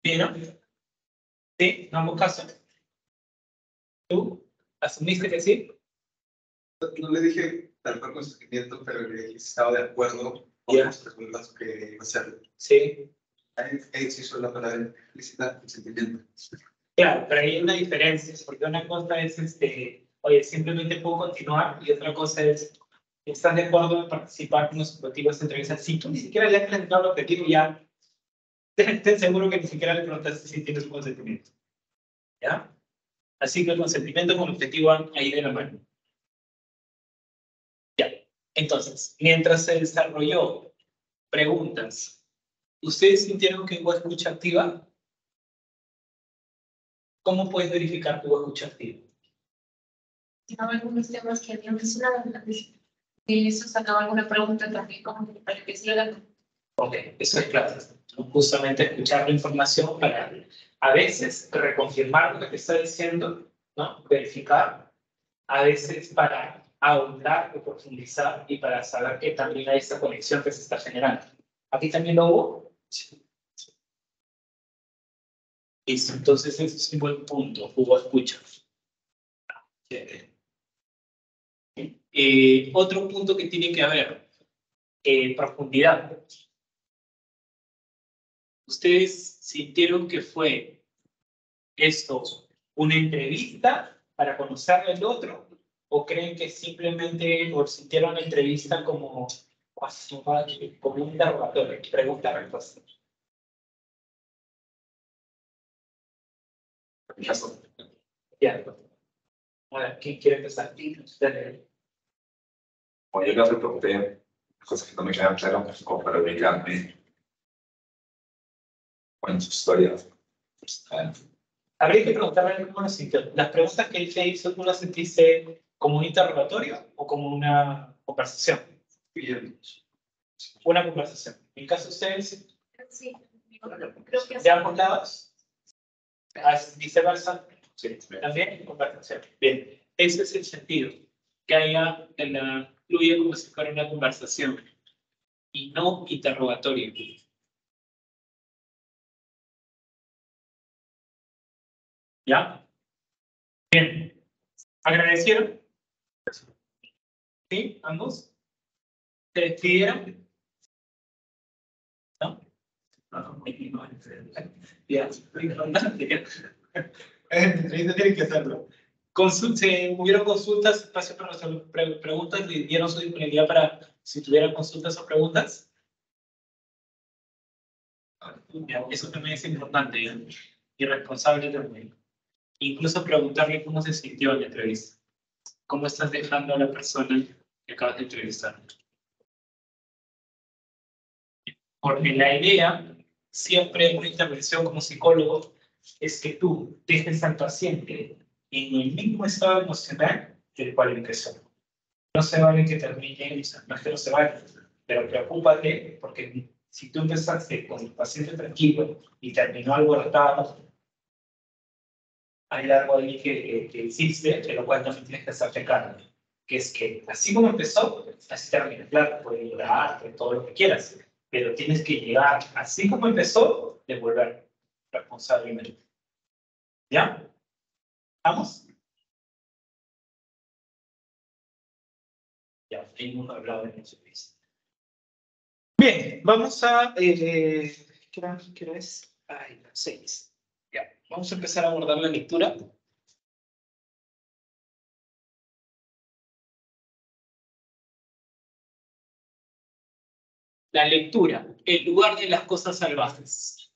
¿Pidieron? ¿Sí? ¿En ambos casos? ¿Tú? ¿Asumiste que sí? No le dije tal cual consentimiento, pero le dije que estaba de acuerdo con las preguntas que iba a hacer. Sí. Ahí se hizo la palabra explícita, consentimiento. Claro, pero hay una diferencia, porque una cosa es, oye, simplemente puedo continuar, y otra cosa es, ¿estás de acuerdo en participar con los objetivos de entrevista? Si tú ni siquiera le has presentado el objetivo, ya, ten seguro que ni siquiera le preguntaste si tienes un consentimiento. ¿Ya? Así que el consentimiento con el objetivo van ahí de la mano. Ya. Entonces, mientras se desarrolló preguntas, ¿ustedes sintieron que hubo escucha activa? ¿Cómo puedes verificar que hubo escucha activa? Algunos temas que había mencionado antes. Y eso sacaba alguna pregunta también como para que se la... Ok, eso es clave. Justamente escuchar la información para a veces reconfirmar lo que te está diciendo, ¿no? Verificar, a veces para ahondar o profundizar y para saber que también hay esta conexión que se está generando. ¿Aquí también lo hubo? Sí. Listo, entonces ese es un buen punto, hubo escucha. Otro punto que tiene que haber, profundidad. ¿Ustedes sintieron que fue esto una entrevista para conocer al otro? ¿O creen que simplemente o sintieron la entrevista como un interrogatorio, pregunta-respuesta? Ya. Ahora, ¿quién quiere empezar? Dale. Bueno, yo le pregunté cosas que no me quedaron claras, como para ubicarme en su historia. Habría que preguntarle cómo lo sintió. Las preguntas que él te hizo, ¿tú las sentiste como un interrogatorio o como una conversación? Bien. Una conversación. En caso de ustedes, Sí, creo que ¿de ambos lados? Viceversa. Sí, También conversación. Bien, ese es el sentido. Que haya en la fluye como si fuera una conversación y no interrogatorio. ¿Ya? Bien. ¿Agradecieron? ¿Sí? ¿Ambos? ¿Se despidieron? ¿No? Ya. Tienen que hacerlo. Hubieron consultas, espacio para resolver preguntas, y dieron su disponibilidad para si tuvieran consultas o preguntas. Ya, eso también es importante, ¿eh? Y responsable también. Incluso preguntarle cómo se sintió en la entrevista. ¿Cómo estás dejando a la persona que acabas de entrevistar? Porque la idea, siempre en una intervención como psicólogo, es que tú dejes al paciente en el mismo estado emocional del cual empezó. No se vale que termine, o sea, no es que no se vale, pero preocúpate porque si tú empezaste con el paciente tranquilo y terminó alborotado, hay algo ahí que hiciste, de lo cual también tienes que hacerte cargo. Que es que así como empezó, así termina. Claro, puedes llorar, todo lo que quieras, pero tienes que llegar así como empezó, devolver responsablemente. ¿Ya? ¿Vamos? Ya, hemos hablado de eso. Bien, vamos a... ¿qué hora es? Ay, las 6. Ya, vamos a empezar a abordar la lectura. La lectura, en lugar de las cosas salvajes.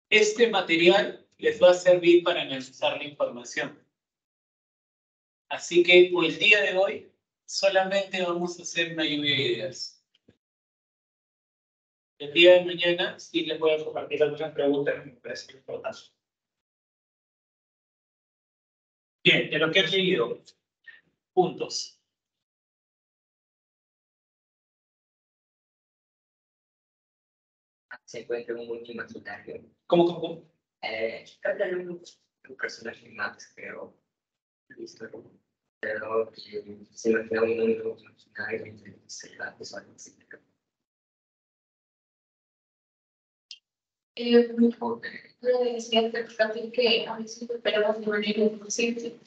Este material les va a servir para analizar la información. Así que por el día de hoy solamente vamos a hacer una lluvia de ideas. El día de mañana sí les voy a compartir algunas preguntas que me parecen importantes. Bien, de lo que he leído, puntos. Se encuentra un mundo imaginario. ¿Cómo? Trata de un personaje más, creo. Listo. Pero se imagina un mundo imaginario entre salvajes o algo así. decía también que a veces esperamos de manera inconsciente.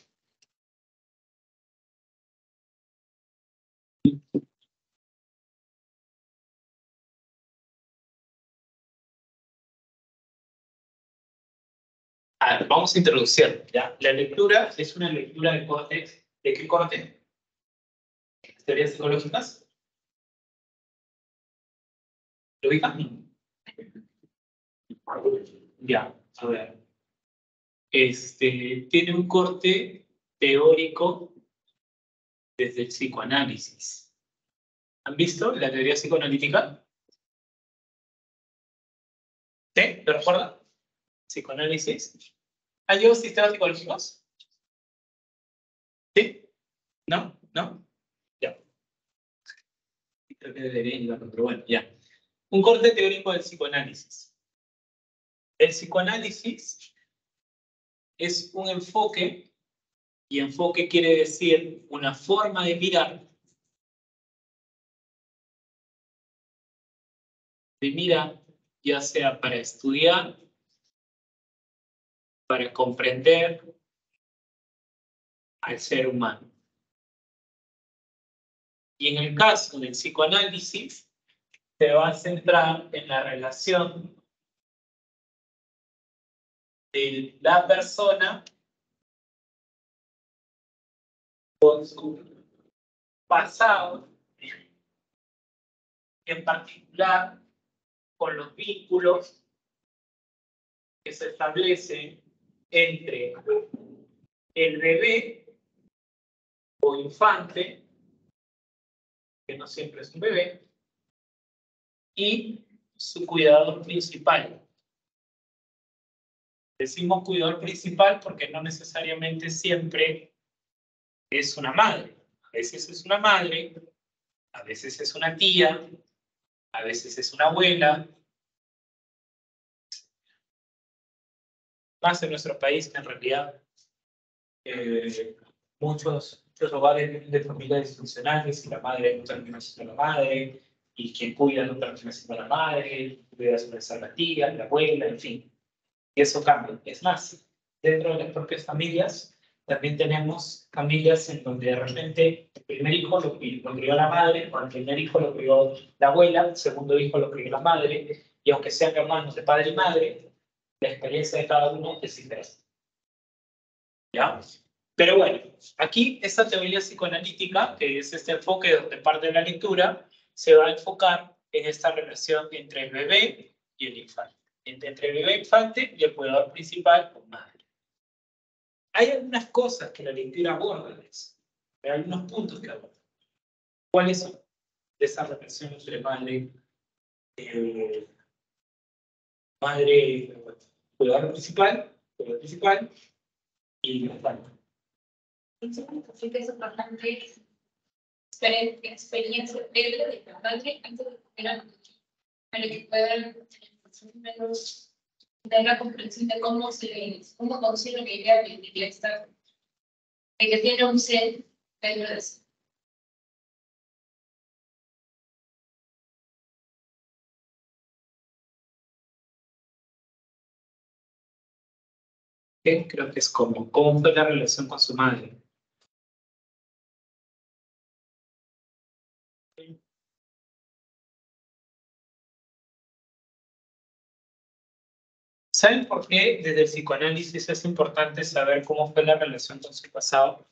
Vamos a introducir, ¿ya? La lectura es una lectura de cortes. ¿De qué corte? ¿Teorías psicológicas? ¿Lo ubican? Ya, a ver. Tiene un corte teórico desde el psicoanálisis. ¿Han visto la teoría psicoanalítica? ¿Sí? ¿Lo recuerdan? Psicoanálisis. ¿Han llegado sistemas psicológicos? ¿Sí? ¿No? ¿No? Ya. Creo que debería llevarlo, pero bueno, ya. Un corte teórico del psicoanálisis. El psicoanálisis es un enfoque, y enfoque quiere decir una forma de mirar, ya sea para estudiar, para comprender al ser humano. Y en el caso del psicoanálisis, se va a centrar en la relación de la persona con su pasado, en particular con los vínculos que se establecen entre el bebé o infante, que no siempre es un bebé, y su cuidador principal. Decimos cuidador principal porque no necesariamente siempre es una madre. A veces es una madre, a veces es una tía, a veces es una abuela. Más en nuestro país, que en realidad muchos hogares de familias disfuncionales y la madre no termina siendo la madre, y quien cuida no termina siendo la madre, cuida a la tía, la abuela, en fin. Y eso cambia. Es más, dentro de las propias familias, también tenemos familias en donde de repente el primer hijo lo crió la madre, o el primer hijo lo crió la abuela, el segundo hijo lo crió la madre, y aunque sean hermanos de padre y madre, la experiencia de cada uno es diferente. ¿Ya? Pero bueno, aquí esta teoría psicoanalítica, que es este enfoque donde parte de la lectura, se va a enfocar en esta relación entre el bebé y el infante. Entre el bebé e infante y el cuidador principal o madre. Hay algunas cosas que la lectura aborda de eso. Hay algunos puntos que aborda. ¿Cuáles son? De esa relación entre madre, cuidador principal y infante. Significa eso bastante experiencia previa de la madre antes de comer al niño, para que puedan menos tener la comprensión de cómo consigue la idea de bienestar, de que tiene un ser dentro de sí. Creo que es cómo fue la relación con su madre. ¿Saben por qué desde el psicoanálisis es importante saber cómo fue la relación con su pasado?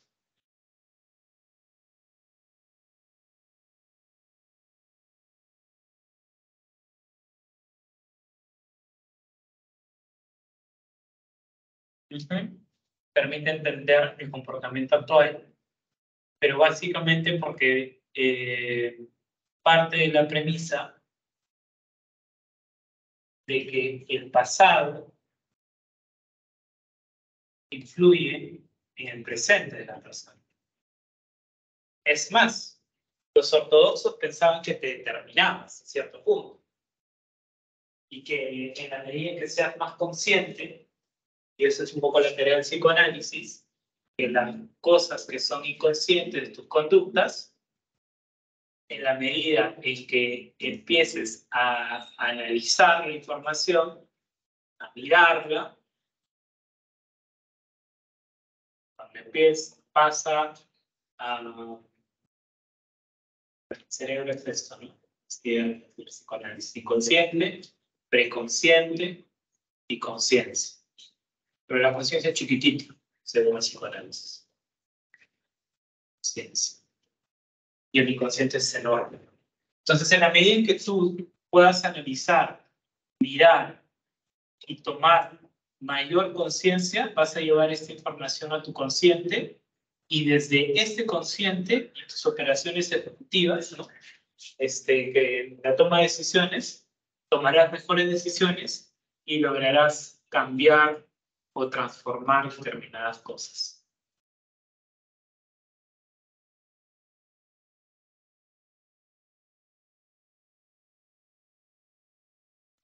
Permite entender el comportamiento actual, pero básicamente porque parte de la premisa de que el pasado influye en el presente de la persona. Es más, los ortodoxos pensaban que te determinabas a cierto punto y que en la medida en que seas más consciente, y eso es un poco la teoría del psicoanálisis, que las cosas que son inconscientes de tus conductas, en la medida en que empieces a analizar la información, a mirarla, cuando pasa a... El cerebro es esto, ¿no? El psicoanálisis inconsciente, preconsciente y conciencia. Pero la conciencia es chiquitita, según el psicoanálisis. Conciencia. Y el inconsciente es enorme. Entonces, en la medida en que tú puedas analizar, mirar y tomar mayor conciencia, vas a llevar esta información a tu consciente y desde este consciente y tus operaciones ejecutivas, ¿no? Que la toma de decisiones, tomarás mejores decisiones y lograrás cambiar o transformar determinadas cosas.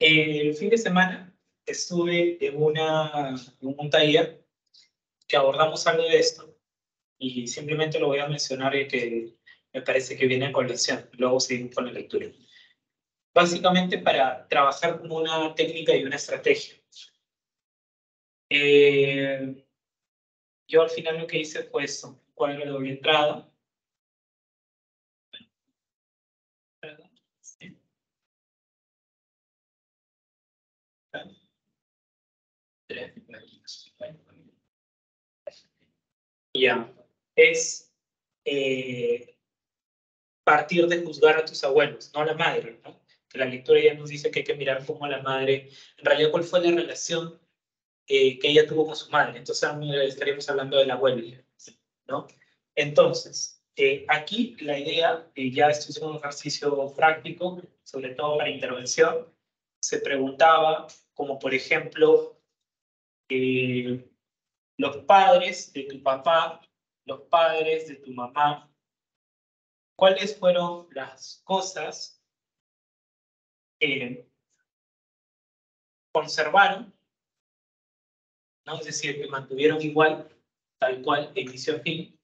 El fin de semana estuve en un taller que abordamos algo de esto y simplemente lo voy a mencionar y que me parece que viene a colación. Luego seguimos con la lectura. Básicamente para trabajar como una técnica y una estrategia. Yo al final lo que hice fue esto, un cuadro de doble entrada. Ya. Es partir de juzgar a tus abuelos, no a la madre, ¿no? Que la lectura ya nos dice que hay que mirar cómo la madre, en realidad, cuál fue la relación que ella tuvo con su madre. Entonces, estaríamos hablando del abuelo, ¿no? Entonces, aquí la idea, ya esto es un ejercicio práctico, sobre todo para intervención, se preguntaba, como por ejemplo, los padres de tu papá, los padres de tu mamá, ¿cuáles fueron las cosas que conservaron, ¿no? Es decir, que mantuvieron igual, tal cual, de inicio a fin?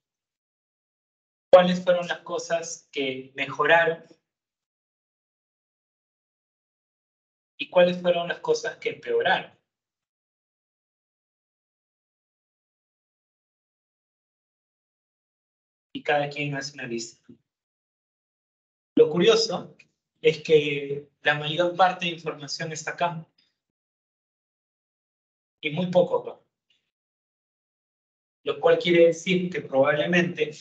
¿Cuáles fueron las cosas que mejoraron? ¿Y cuáles fueron las cosas que empeoraron? Y cada quien hace una lista. Lo curioso es que la mayor parte de información está acá. Y muy poco acá. Lo cual quiere decir que probablemente,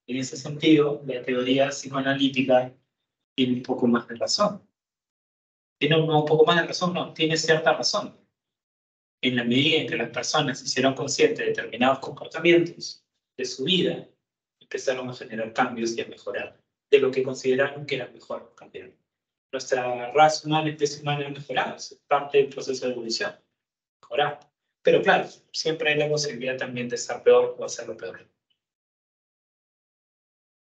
en ese sentido, la teoría psicoanalítica tiene un poco más de razón. Tiene un poco más de razón, no, tiene cierta razón. En la medida en que las personas se hicieron conscientes de determinados comportamientos de su vida, empezaron a generar cambios y a mejorar de lo que consideraron que era mejor cambiar. Nuestra raza humana, especie humana, ha mejorado, es parte del proceso de evolución, mejorar. Pero claro, siempre hay la posibilidad también de estar peor o hacerlo peor.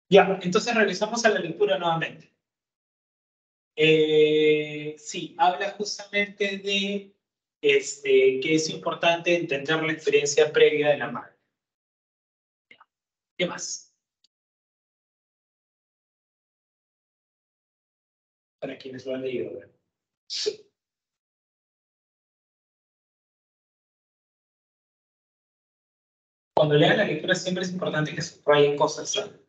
Ya, entonces regresamos a la lectura nuevamente. Sí, habla justamente de que es importante entender la experiencia previa de la madre. ¿Qué más? Para quienes lo han leído. ¿Verdad? Cuando lean la lectura siempre es importante que subrayen cosas, ¿sabes?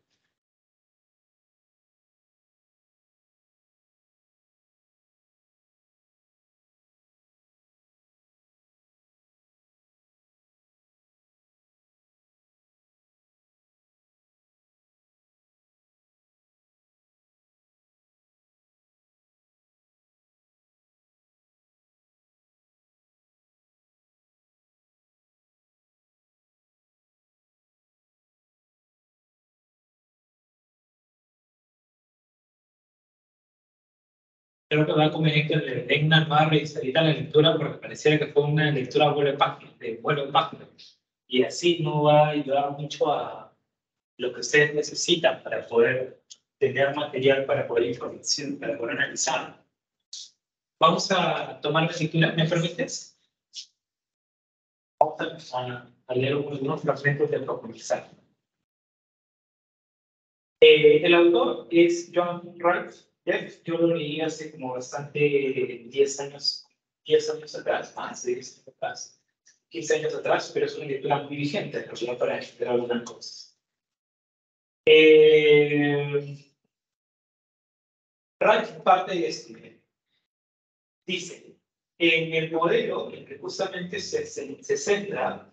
Creo que va a convenir que le den una nueva revisadita a la lectura porque pareciera que fue una lectura de vuelo de páginas. Y así no va a ayudar mucho a lo que ustedes necesitan para poder tener material, para poder información, para poder analizar. Vamos a tomar la lectura, ¿me permites? Vamos a leer algunos fragmentos de profundizar. El autor es John Wright. Yo lo leí hace como bastante 10 años atrás, más de 10 años atrás, 15 años atrás, pero es una lectura muy vigente, no para entender algunas cosas. Wright parte de esto. Dice, en el modelo en que justamente se centra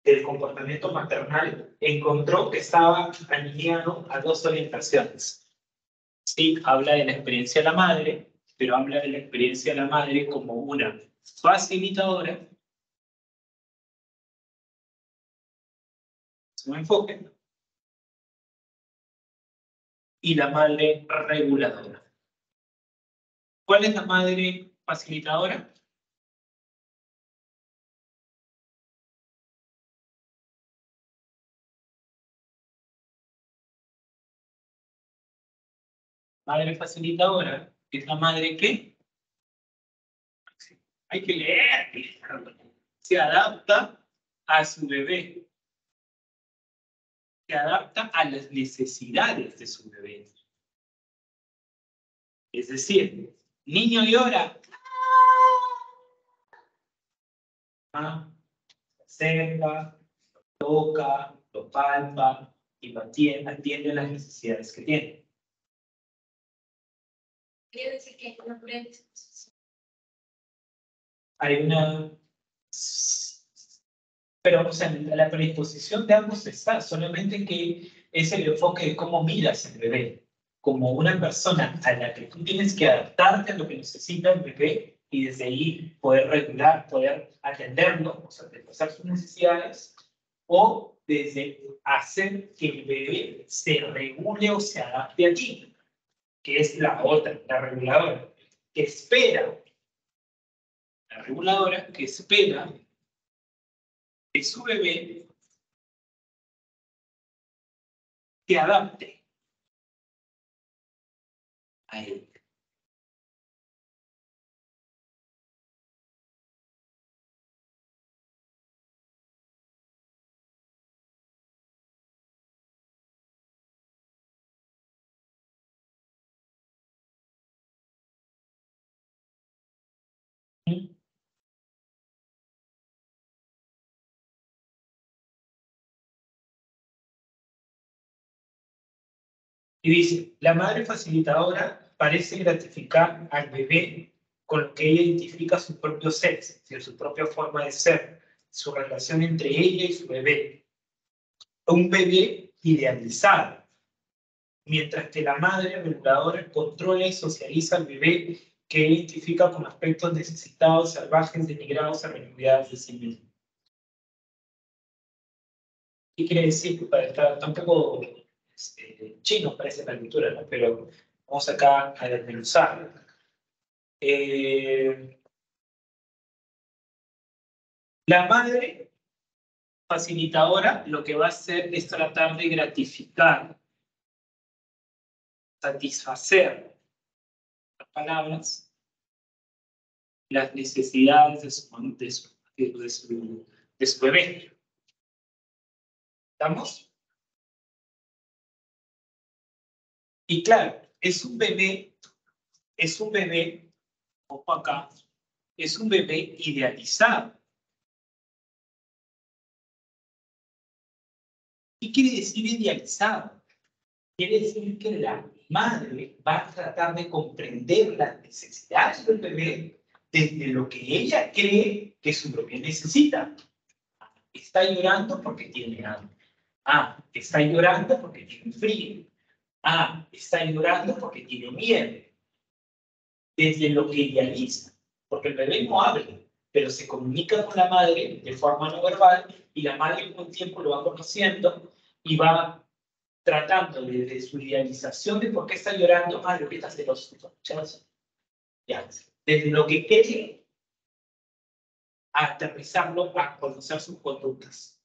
el comportamiento maternal, encontró que estaba alineado a dos orientaciones. Sí, habla de la experiencia de la madre, pero habla de la experiencia de la madre como una facilitadora, es un enfoque, y la madre reguladora. ¿Cuál es la madre facilitadora? Madre facilitadora es la madre que hay que leer, se adapta a su bebé, se adapta a las necesidades de su bebé. Es decir, niño llora, se acerca, toca, lo palpa y atiende las necesidades que tiene. Quiere decir que hay una predisposición. Hay una... Pero, o sea, la predisposición de ambos está, solamente que es el enfoque de cómo miras al bebé, como una persona a la que tú tienes que adaptarte a lo que necesita el bebé y desde ahí poder regular, poder atenderlo, o sea, satisfacer sus necesidades, o desde hacer que el bebé se regule o se adapte a ti, que es la otra, la reguladora, que espera, la reguladora que espera que su bebé se adapte a él. Y dice, la madre facilitadora parece gratificar al bebé con lo que ella identifica su propio ser, es decir, su propia forma de ser, su relación entre ella y su bebé. Un bebé idealizado, mientras que la madre reguladora controla y socializa al bebé que ella identifica con aspectos necesitados, salvajes, denigrados, repudiados de sí mismo. ¿Qué quiere decir? Para estar tampoco chino parece la cultura, ¿no? Pero vamos acá a desmenuzar. La madre facilitadora lo que va a hacer es tratar de gratificar, satisfacer, las palabras, las necesidades de su bebé. ¿Estamos? Y claro, es un bebé, ojo acá, es un bebé idealizado. ¿Qué quiere decir idealizado? Quiere decir que la madre va a tratar de comprender las necesidades del bebé desde lo que ella cree que su bebé necesita. Está llorando porque tiene hambre. Ah, está llorando porque tiene frío. Ah, está llorando porque tiene miedo. Desde lo que idealiza. Porque el bebé no habla, pero se comunica con la madre de forma no verbal y la madre con el tiempo lo va conociendo y va tratando desde su idealización de por qué está llorando, lo que está celoso, ya, desde lo que cree, a aterrizarlo a conocer sus conductas.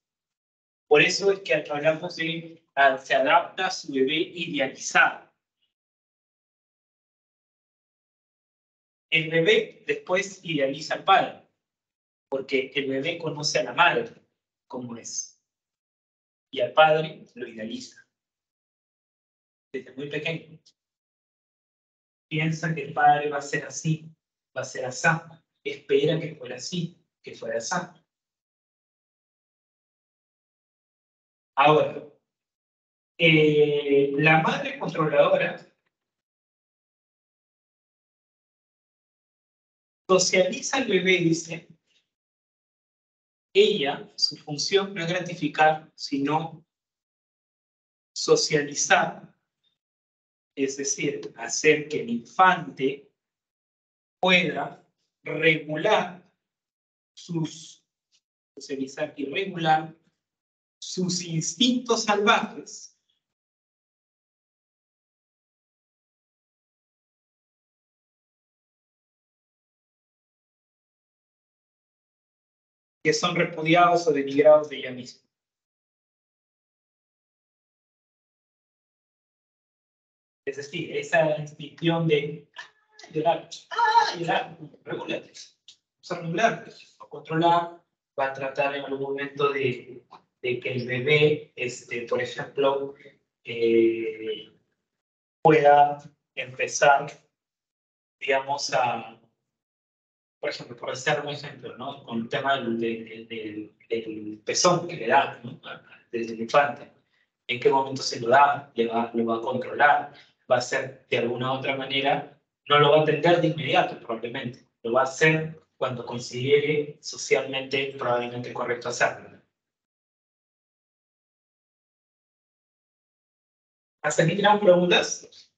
Por eso es que hablamos de se adapta a su bebé idealizado. El bebé después idealiza al padre, porque el bebé conoce a la madre como es, y al padre lo idealiza. Desde muy pequeño. Piensa que el padre va a ser así, va a ser así, espera que fuera así, que fuera así. Ahora, la madre controladora socializa al bebé, dice, ella, su función no es gratificar, sino socializar, es decir, hacer que el infante pueda regular socializar y regular sus instintos salvajes que son repudiados o denigrados de ella misma. Es decir, esa instinción de llorar, regular, regular, o controlar, va a tratar en algún momento de que el bebé, por ejemplo, pueda empezar, digamos, por ejemplo, por hacer un ejemplo, ¿no? Con el tema del pezón que le da, ¿no? Desde el infante. ¿En qué momento se lo da? Lo va a controlar. Va a hacer de alguna u otra manera, no lo va a atender de inmediato probablemente. Lo va a hacer cuando considere socialmente probablemente correcto hacerlo. ¿Hasta aquí tenemos preguntas?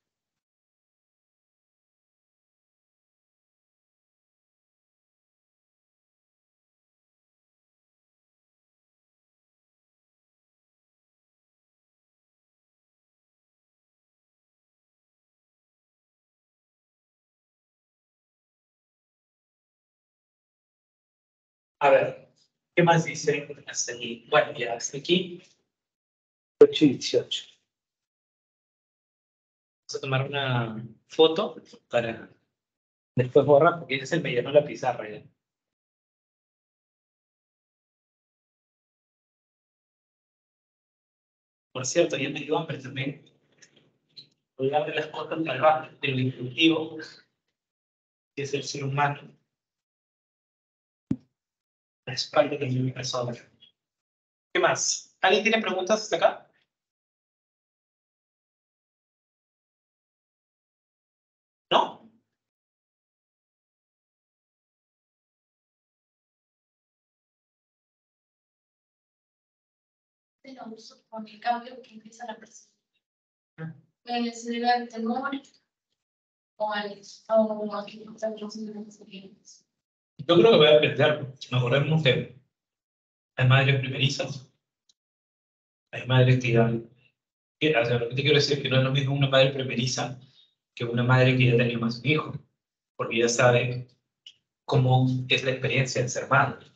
A ver, ¿qué más dice hasta aquí? Bueno, ya hasta aquí. 8 y 18. Vamos a tomar una foto para después borrar, porque ese se me llenó la pizarra ya. Por cierto, ya me dio hambre también. Hablar de las cosas salvajes, de lo intuitivo, que es el ser humano. La espalda que me pasó. ¿Qué más? ¿Alguien tiene preguntas hasta acá? ¿No? Con el cambio que empiezan a percibir. En el cerebro del temor o aquí estamos los Yo creo que voy a aprender. Nos acordemos que hay madres primerizas, hay madres que ya... O sea, lo que te quiero decir es que no es lo mismo una madre primeriza que una madre que ya tenía más un hijo, porque ya sabe cómo es la experiencia de ser madre.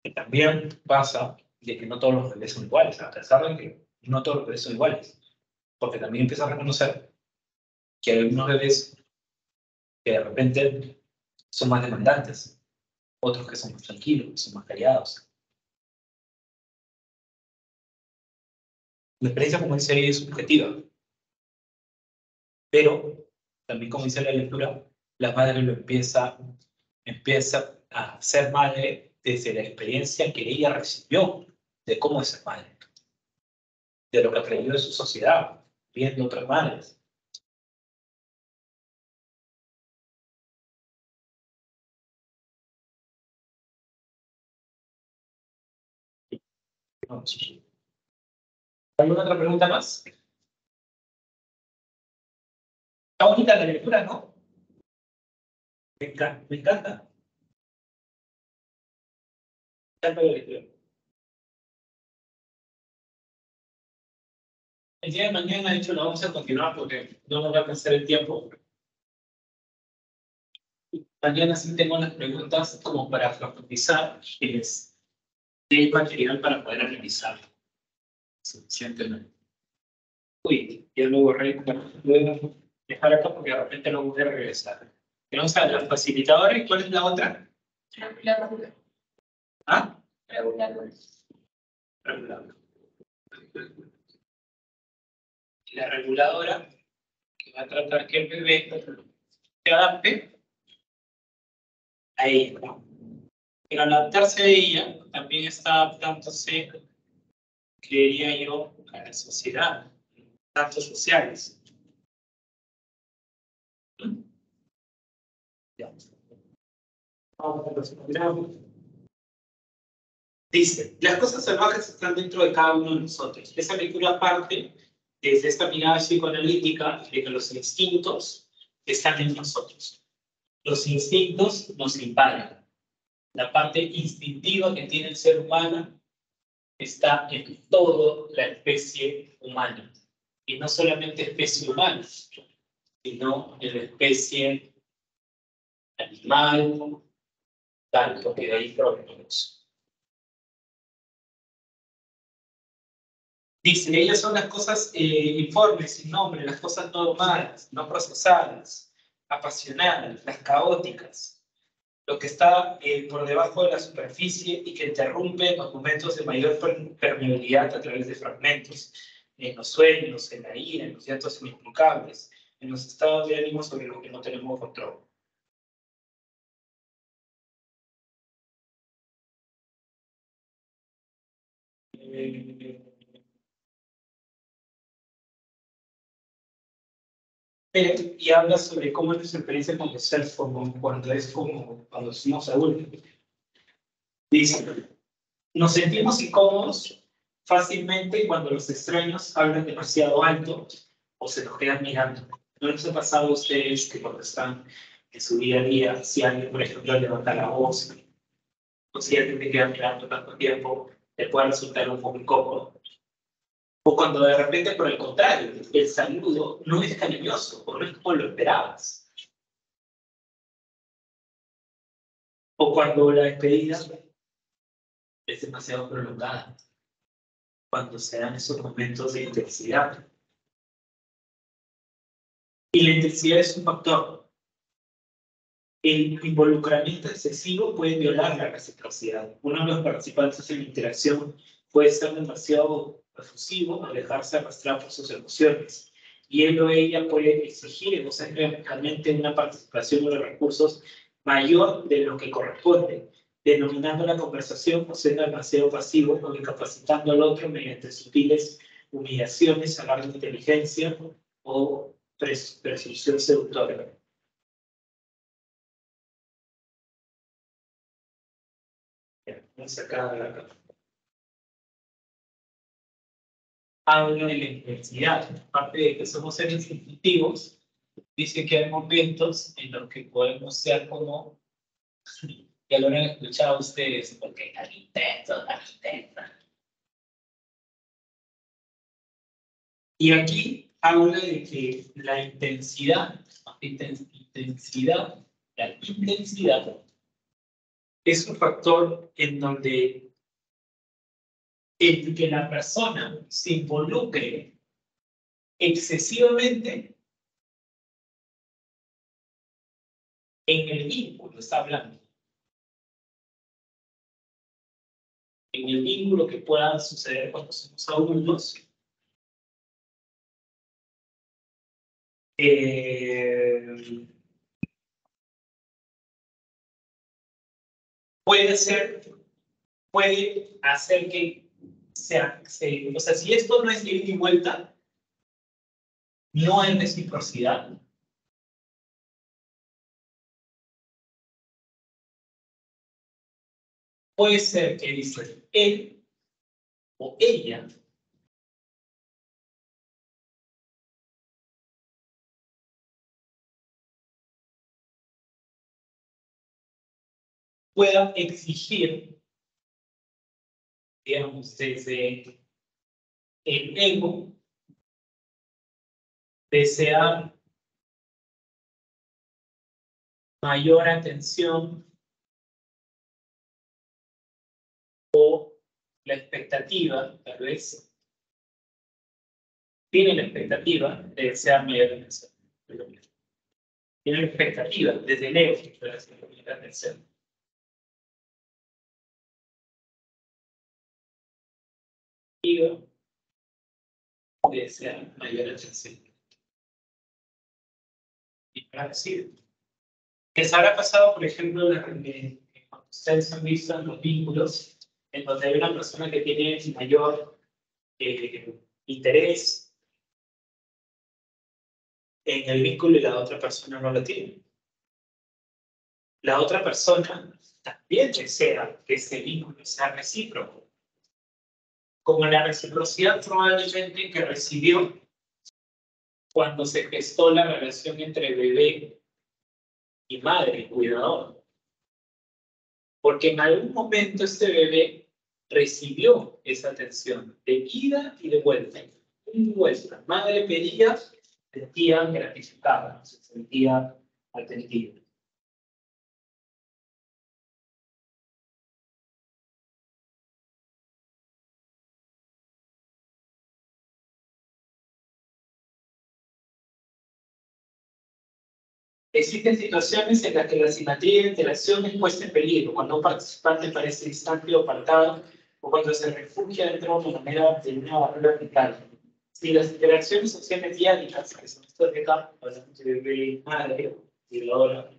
Y también pasa de que no todos los bebés son iguales, a pesar de que no todos los bebés son iguales, porque también empieza a reconocer que hay algunos bebés que de repente son más demandantes, otros que son más tranquilos, que son más callados. La experiencia, como dice ahí, es subjetiva, pero también, como dice la lectura, la madre lo empieza a ser madre desde la experiencia que ella recibió de cómo es ser madre, de lo que aprendió de su sociedad, viendo otras madres. ¿Alguna otra pregunta más? Está bonita la lectura, ¿no? Me encanta, me encanta. Me encanta la lectura. El día de mañana, de hecho, la vamos a continuar porque no nos va a alcanzar el tiempo. Mañana sí tengo las preguntas como para profundizar y les doy material para poder analizarlo suficientemente. Uy, ya lo borré. Voy a dejar acá porque de repente lo voy a regresar. Tenemos a la facilitadora y ¿cuál es la otra? Regulador. ¿Ah? Regulador. Reguladora. La reguladora que va a tratar que el bebé se adapte a ella. Pero al adaptarse a ella, también está adaptándose, creería yo, a la sociedad, datos sociales. Ya. Vamos a los. Dice, las cosas salvajes están dentro de cada uno de nosotros. Esa lectura parte desde esta mirada psicoanalítica de que los instintos están en nosotros. Los instintos nos invaden. La parte instintiva que tiene el ser humano está en toda la especie humana. Y no solamente especie humana, sino en la especie animal, tanto que de ahí provenimos. Dice, ellas son las cosas informes, sin nombre, las cosas no domadas, no procesadas, apasionadas, las caóticas, lo que está por debajo de la superficie y que interrumpe los momentos de mayor permeabilidad a través de fragmentos, en los sueños, en la ira, en los llantos inexplicables, en los estados de ánimo sobre los que no tenemos control. Y habla sobre cómo es nuestra experiencia con el self cuando somos adultos. Dice, nos sentimos incómodos fácilmente cuando los extraños hablan demasiado alto o se nos quedan mirando. ¿No les ha pasado a ustedes que cuando están en su día a día, si alguien, por ejemplo, levanta la voz, o si alguien te queda mirando tanto tiempo, te puede resultar un poco incómodo? O cuando de repente, por el contrario, el saludo no es cariñoso o no es como lo esperabas. O cuando la despedida es demasiado prolongada. Cuando se dan esos momentos de intensidad. Y la intensidad es un factor. El involucramiento excesivo puede violar la reciprocidad. Uno de los participantes en la interacción puede ser demasiado efusivo o dejarse arrastrar por sus emociones. Y él o ella puede exigir egocéntricamente una participación de los recursos mayor de lo que corresponde, denominando la conversación o siendo demasiado pasivo o incapacitando al otro mediante sutiles humillaciones, alarde de inteligencia o presunción seductora. Vamos acá. Habla de la intensidad. Aparte de que somos seres instintivos, dice que hay momentos en los que podemos ser como, ya lo han escuchado ustedes, porque tan intenso, tan intenso. Y aquí habla de que la intensidad es un factor en donde el que la persona se involucre excesivamente en el vínculo, está hablando. En el vínculo que pueda suceder cuando somos adultos. Puede hacer que o sea, si esto no es ida y vuelta, no hay reciprocidad. Puede ser que dice él o ella pueda exigir, digamos, desde el ego, desear mayor atención o la expectativa, tal vez, tiene la expectativa de desear mayor atención. Tiene la expectativa desde el ego de desear mayor atención. De desear mayor atención. Y para decir, les habrá pasado, por ejemplo, ustedes han visto en los vínculos, en donde hay una persona que tiene mayor interés en el vínculo y la otra persona no lo tiene. La otra persona también desea que ese vínculo sea recíproco. Como la reciprocidad probablemente que recibió cuando se gestó la relación entre bebé y madre, cuidador. Porque en algún momento este bebé recibió esa atención de ida y de vuelta. Madre pedía, sentía gratificada, se sentía atendida. Existen situaciones en las que la simetría de interacción es puesta en peligro, cuando un participante parece distante o apartado, o cuando se refugia dentro de una barrera vertical. Si las interacciones sociales diálicas, que son estos de acá, hablamos de bebé, madre, violadora,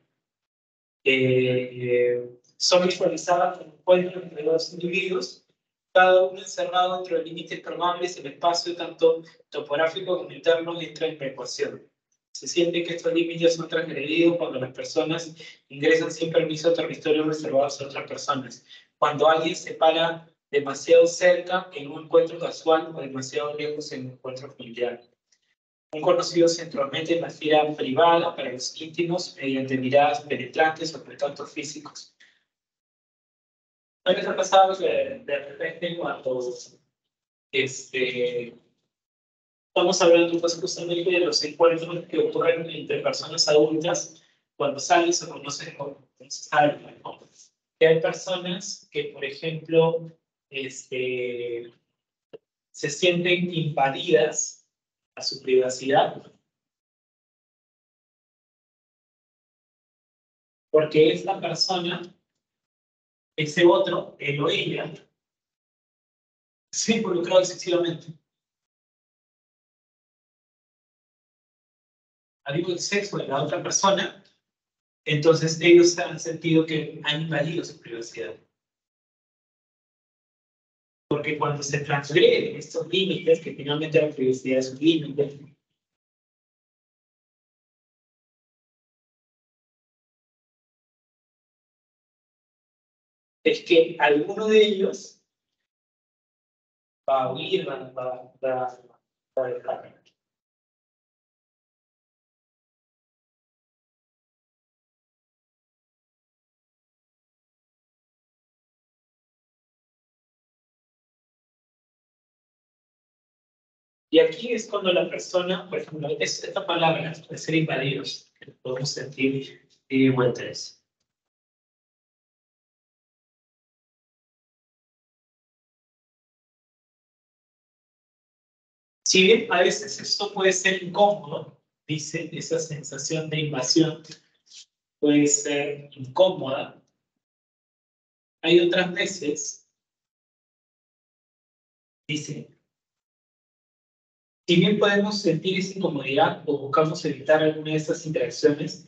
son visualizadas como encuentros entre dos individuos, cada uno encerrado dentro de límites probables, el espacio tanto topográfico como interno entra en ecuación. Se siente que estos límites son transgredidos cuando las personas ingresan sin permiso a territorios reservados a otras personas. Cuando alguien se para demasiado cerca en un encuentro casual o demasiado lejos en un encuentro familiar. Un conocido centralmente en la esfera privada para los íntimos mediante miradas penetrantes o contactos físicos. ¿No les ha pasado que de repente cuando estamos hablando pues, justamente de los encuentros que ocurren entre personas adultas cuando sales o conoces a alguien, ¿no? Que hay personas que, por ejemplo, se sienten invadidas a su privacidad porque esta persona, ese otro, él o ella, se ha involucrado excesivamente. Ha habido el sexo de la otra persona, entonces ellos han sentido que han invadido su privacidad. Porque cuando se transgreden estos límites, que finalmente la privacidad es un límite, es que alguno de ellos va a huir, va a dejar. Y aquí es cuando la persona, por ejemplo, esta palabra de ser invadidos, que podemos sentir y vueltas. Si bien a veces esto puede ser incómodo, dice, esa sensación de invasión puede ser incómoda, hay otras veces, dice, si bien podemos sentir esa incomodidad o buscamos evitar alguna de estas interacciones,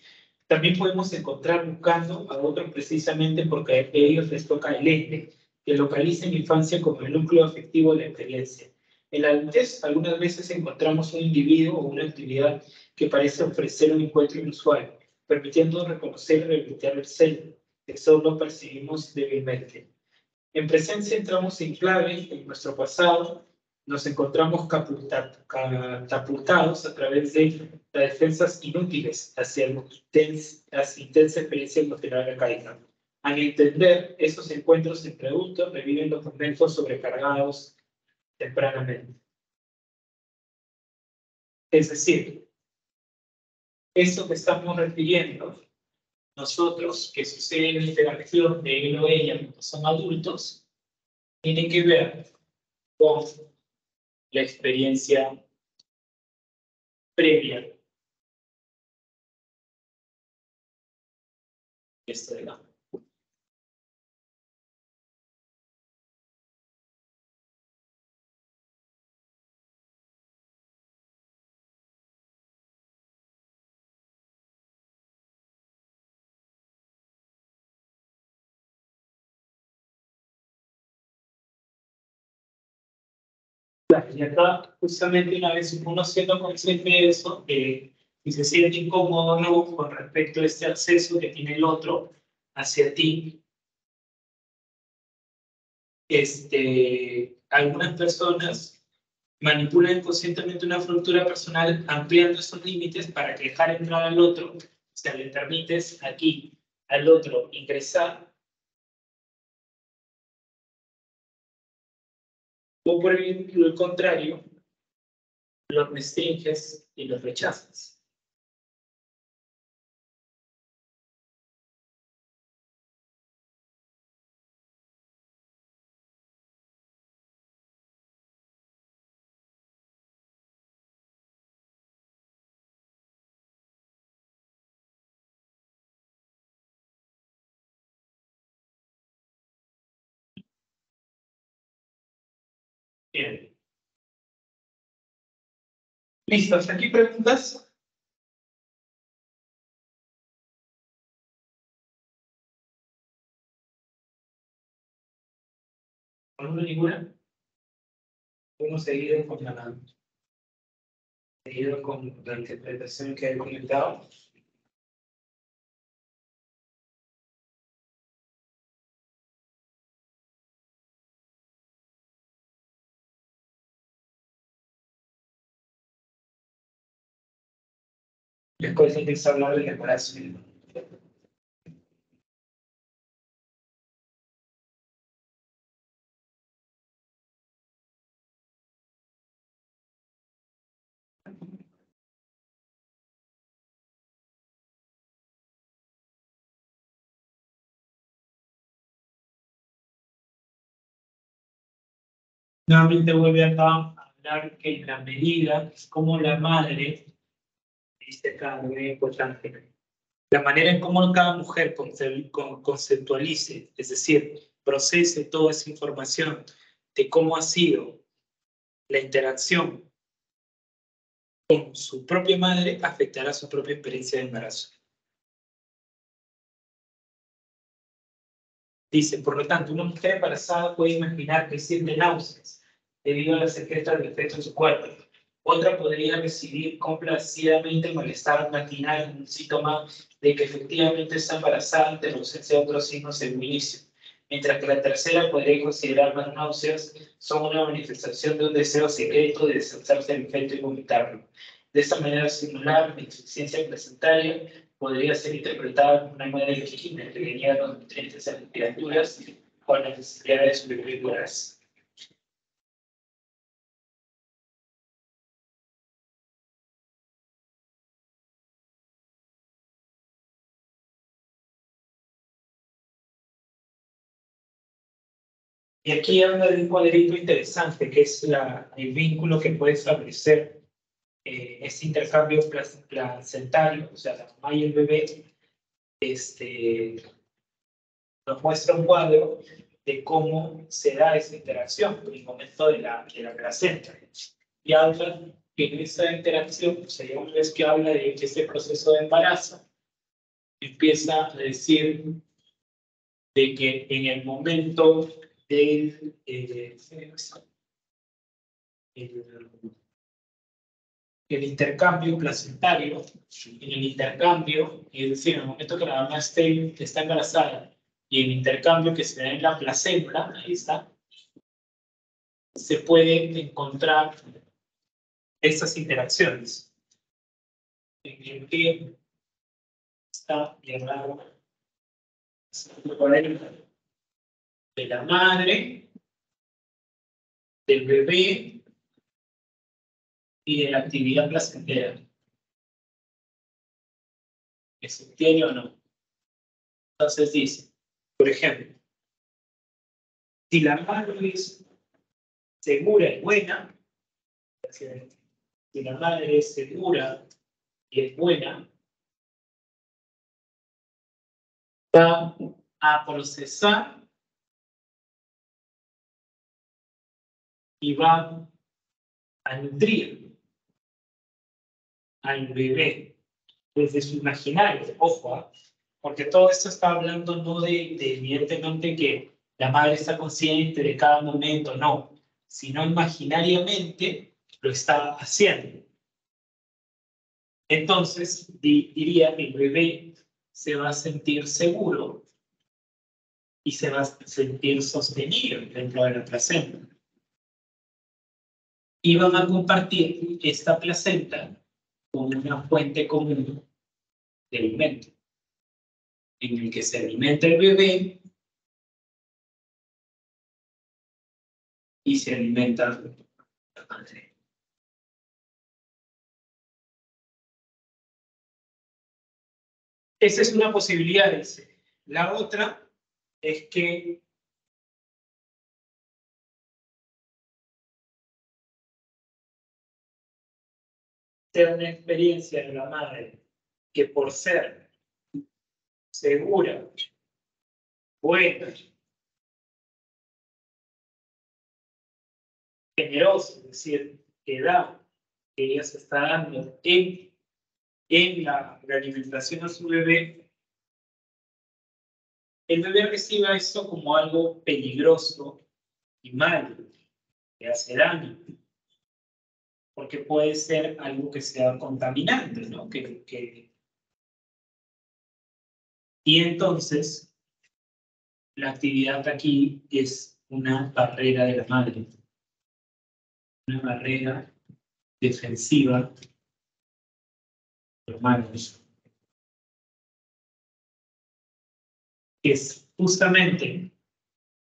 también podemos encontrar buscando a otros precisamente porque a ellos les toca el ente, que localiza en la infancia como el núcleo afectivo de la experiencia. En la adultez, algunas veces encontramos un individuo o una actividad que parece ofrecer un encuentro inusual, permitiendo reconocer y revitalizar el celo, que solo percibimos débilmente. En presencia entramos en clave en nuestro pasado, nos encontramos catapultados a través de las defensas inútiles hacia la intensa experiencia emocional arcaica. Al entender esos encuentros entre adultos, reviven los momentos sobrecargados tempranamente. Es decir, eso que estamos refiriendo, nosotros, que sucede en la interacción de él o ella cuando son adultos, tiene que ver con la experiencia previa. Esto de la. Y acá, justamente una vez uno siendo consciente de eso, y se siente incómodo o no con respecto a este acceso que tiene el otro hacia ti, algunas personas manipulan conscientemente una frontera personal ampliando esos límites para dejar entrar al otro. O sea, le permites aquí al otro ingresar, o por el contrario, los restringes y los rechazas. Bien. ¿Listo? ¿Hasta aquí preguntas? ¿Alguna ninguna? Hemos seguido con la interpretación que he comentado. Después de que se habla del embarazo. Nuevamente vuelve acá a hablar que en la medida como la madre, dice acá, muy importante, la manera en cómo cada mujer conceptualice, es decir, procese toda esa información de cómo ha sido la interacción con su propia madre, afectará su propia experiencia de embarazo. Dice, por lo tanto, una mujer embarazada puede imaginar que siente náuseas debido a las secretas del efecto de su cuerpo. Otra podría recibir complacidamente malestar matinal, un síntoma de que efectivamente está embarazada ante la ausencia de otros signos de inicio. Mientras que la tercera podría considerar las náuseas son una manifestación de un deseo secreto de deshacerse del efecto y vomitarlo. De esta manera singular, la insuficiencia placentaria podría ser interpretada como una madre legítima que venía de los nutrientes a las criaturas con las necesidades supervivientes. Y aquí habla de un cuadrito interesante, que es el vínculo que puede establecer este intercambio placentario, o sea, la mamá y el bebé, nos muestra un cuadro de cómo se da esa interacción en el momento de la placenta. Y habla que en esa interacción, o sea, una vez que habla de ese proceso de embarazo, empieza a decir de que en el momento del el intercambio placentario, en el intercambio, es decir, en el momento que la mamá está embarazada y el intercambio que se da en la placenta, ahí está, se puede encontrar estas interacciones. En el que está llegando de la madre, del bebé y de la actividad placentera. ¿Que se obtiene o no? Entonces dice, por ejemplo, si la madre es segura y buena, si la madre es segura y es buena, va a procesar y va a nutrir al bebé desde su imaginario. Ojo, porque todo esto está hablando no de evidentemente que la madre está consciente de cada momento, no, sino imaginariamente lo está haciendo. Entonces, diría que el bebé se va a sentir seguro y se va a sentir sostenido dentro de la placenta. Y van a compartir esta placenta con una fuente común de alimento, en el que se alimenta el bebé y se alimenta la madre. Esa es una posibilidad, dice. La otra es que sea una experiencia de la madre que por ser segura, buena, generosa, es decir, que da, que ella se está dando en la alimentación a su bebé, el bebé reciba eso como algo peligroso y malo, que hace daño, porque puede ser algo que sea contaminante, ¿no? Y entonces, la actividad aquí es una barrera de la madre, una barrera defensiva lo malo, es justamente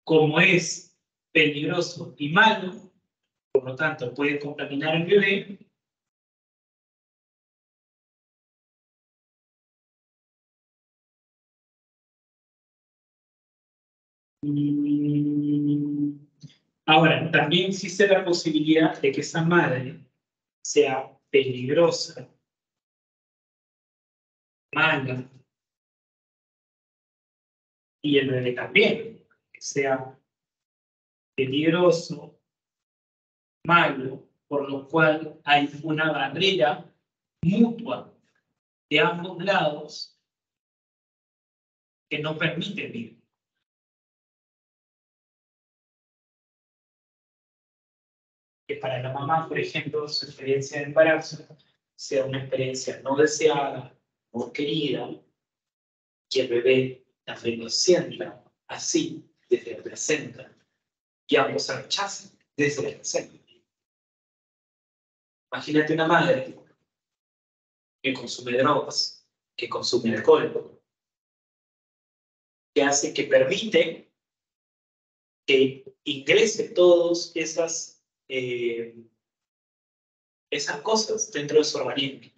como es peligroso y malo, por lo tanto puede contaminar al bebé, ahora, también existe la posibilidad de que esa madre sea peligrosa, mala, y el bebé también, que sea peligroso, malo, por lo cual hay una barrera mutua de ambos lados que no permite vivir. Que para la mamá, por ejemplo, su experiencia de embarazo sea una experiencia no deseada, no querida, que el bebé también lo sienta así desde la placenta y ambos se rechazan desde la placenta. Imagínate una madre que consume drogas, que consume alcohol, que hace, que permite que ingrese todas esas cosas dentro de su organismo.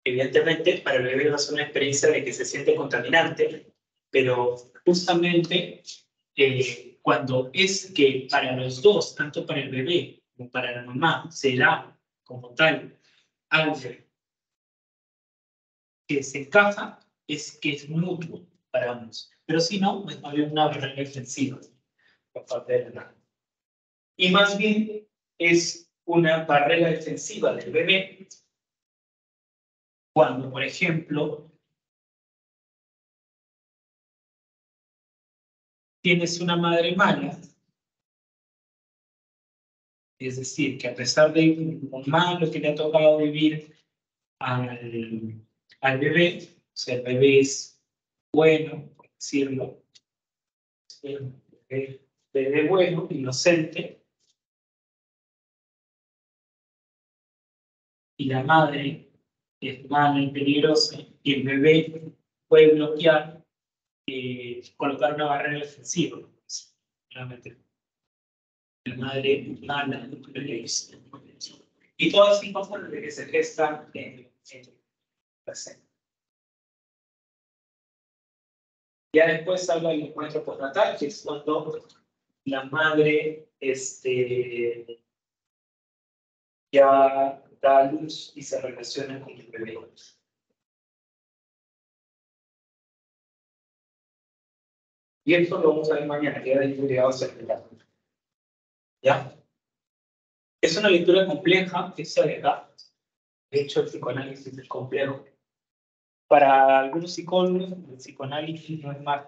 Evidentemente, para el bebé va a ser una experiencia de que se siente contaminante, pero justamente cuando es que para los dos, tanto para el bebé como para la mamá, será como tal algo que se encaja, es que es mutuo para ambos. Pero si no, pues no había una barrera defensiva por parte de la madre. Y más bien es una barrera defensiva del bebé cuando, por ejemplo, tienes una madre mala, es decir, que a pesar de lo malo que le ha tocado vivir al bebé, o sea, el bebé es bueno, por decirlo, bebé bueno, inocente, y la madre es mala y peligrosa, y el bebé puede bloquear, colocar una barrera defensiva. Realmente, la madre mala y peligrosa. Y todo así pasa desde que se gesta en la cena. Ya después habla del encuentro postnatal, que es cuando la madre ya da a luz y se relaciona con el bebé. Y esto lo vamos a ver mañana, que ya llegado a explicar. ¿Ya? Es una lectura compleja, esa de acá. De hecho, el psicoanálisis es complejo. Para algunos psicólogos, el psicoanálisis no es más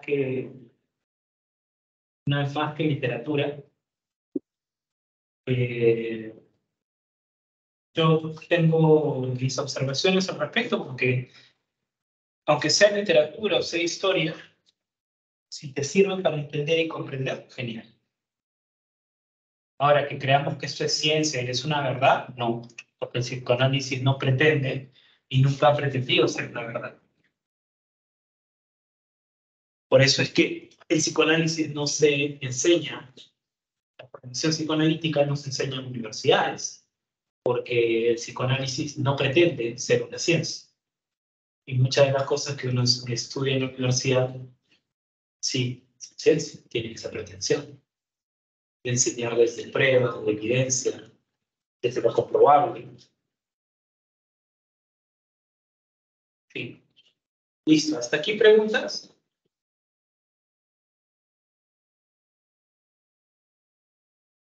que literatura. Yo tengo mis observaciones al respecto porque, aunque sea literatura o sea historia, si te sirve para entender y comprender, genial. Ahora, que creamos que esto es ciencia y es una verdad, no, porque el psicoanálisis no pretende y nunca ha pretendido ser una verdad. Por eso es que el psicoanálisis no se enseña, la formación psicoanalítica no se enseña en universidades, porque el psicoanálisis no pretende ser una ciencia. Y muchas de las cosas que uno estudia en la universidad, sí, ciencia, tienen esa pretensión de enseñar desde pruebas, desde evidencia, desde lo comprobable. En fin. Listo, ¿hasta aquí preguntas?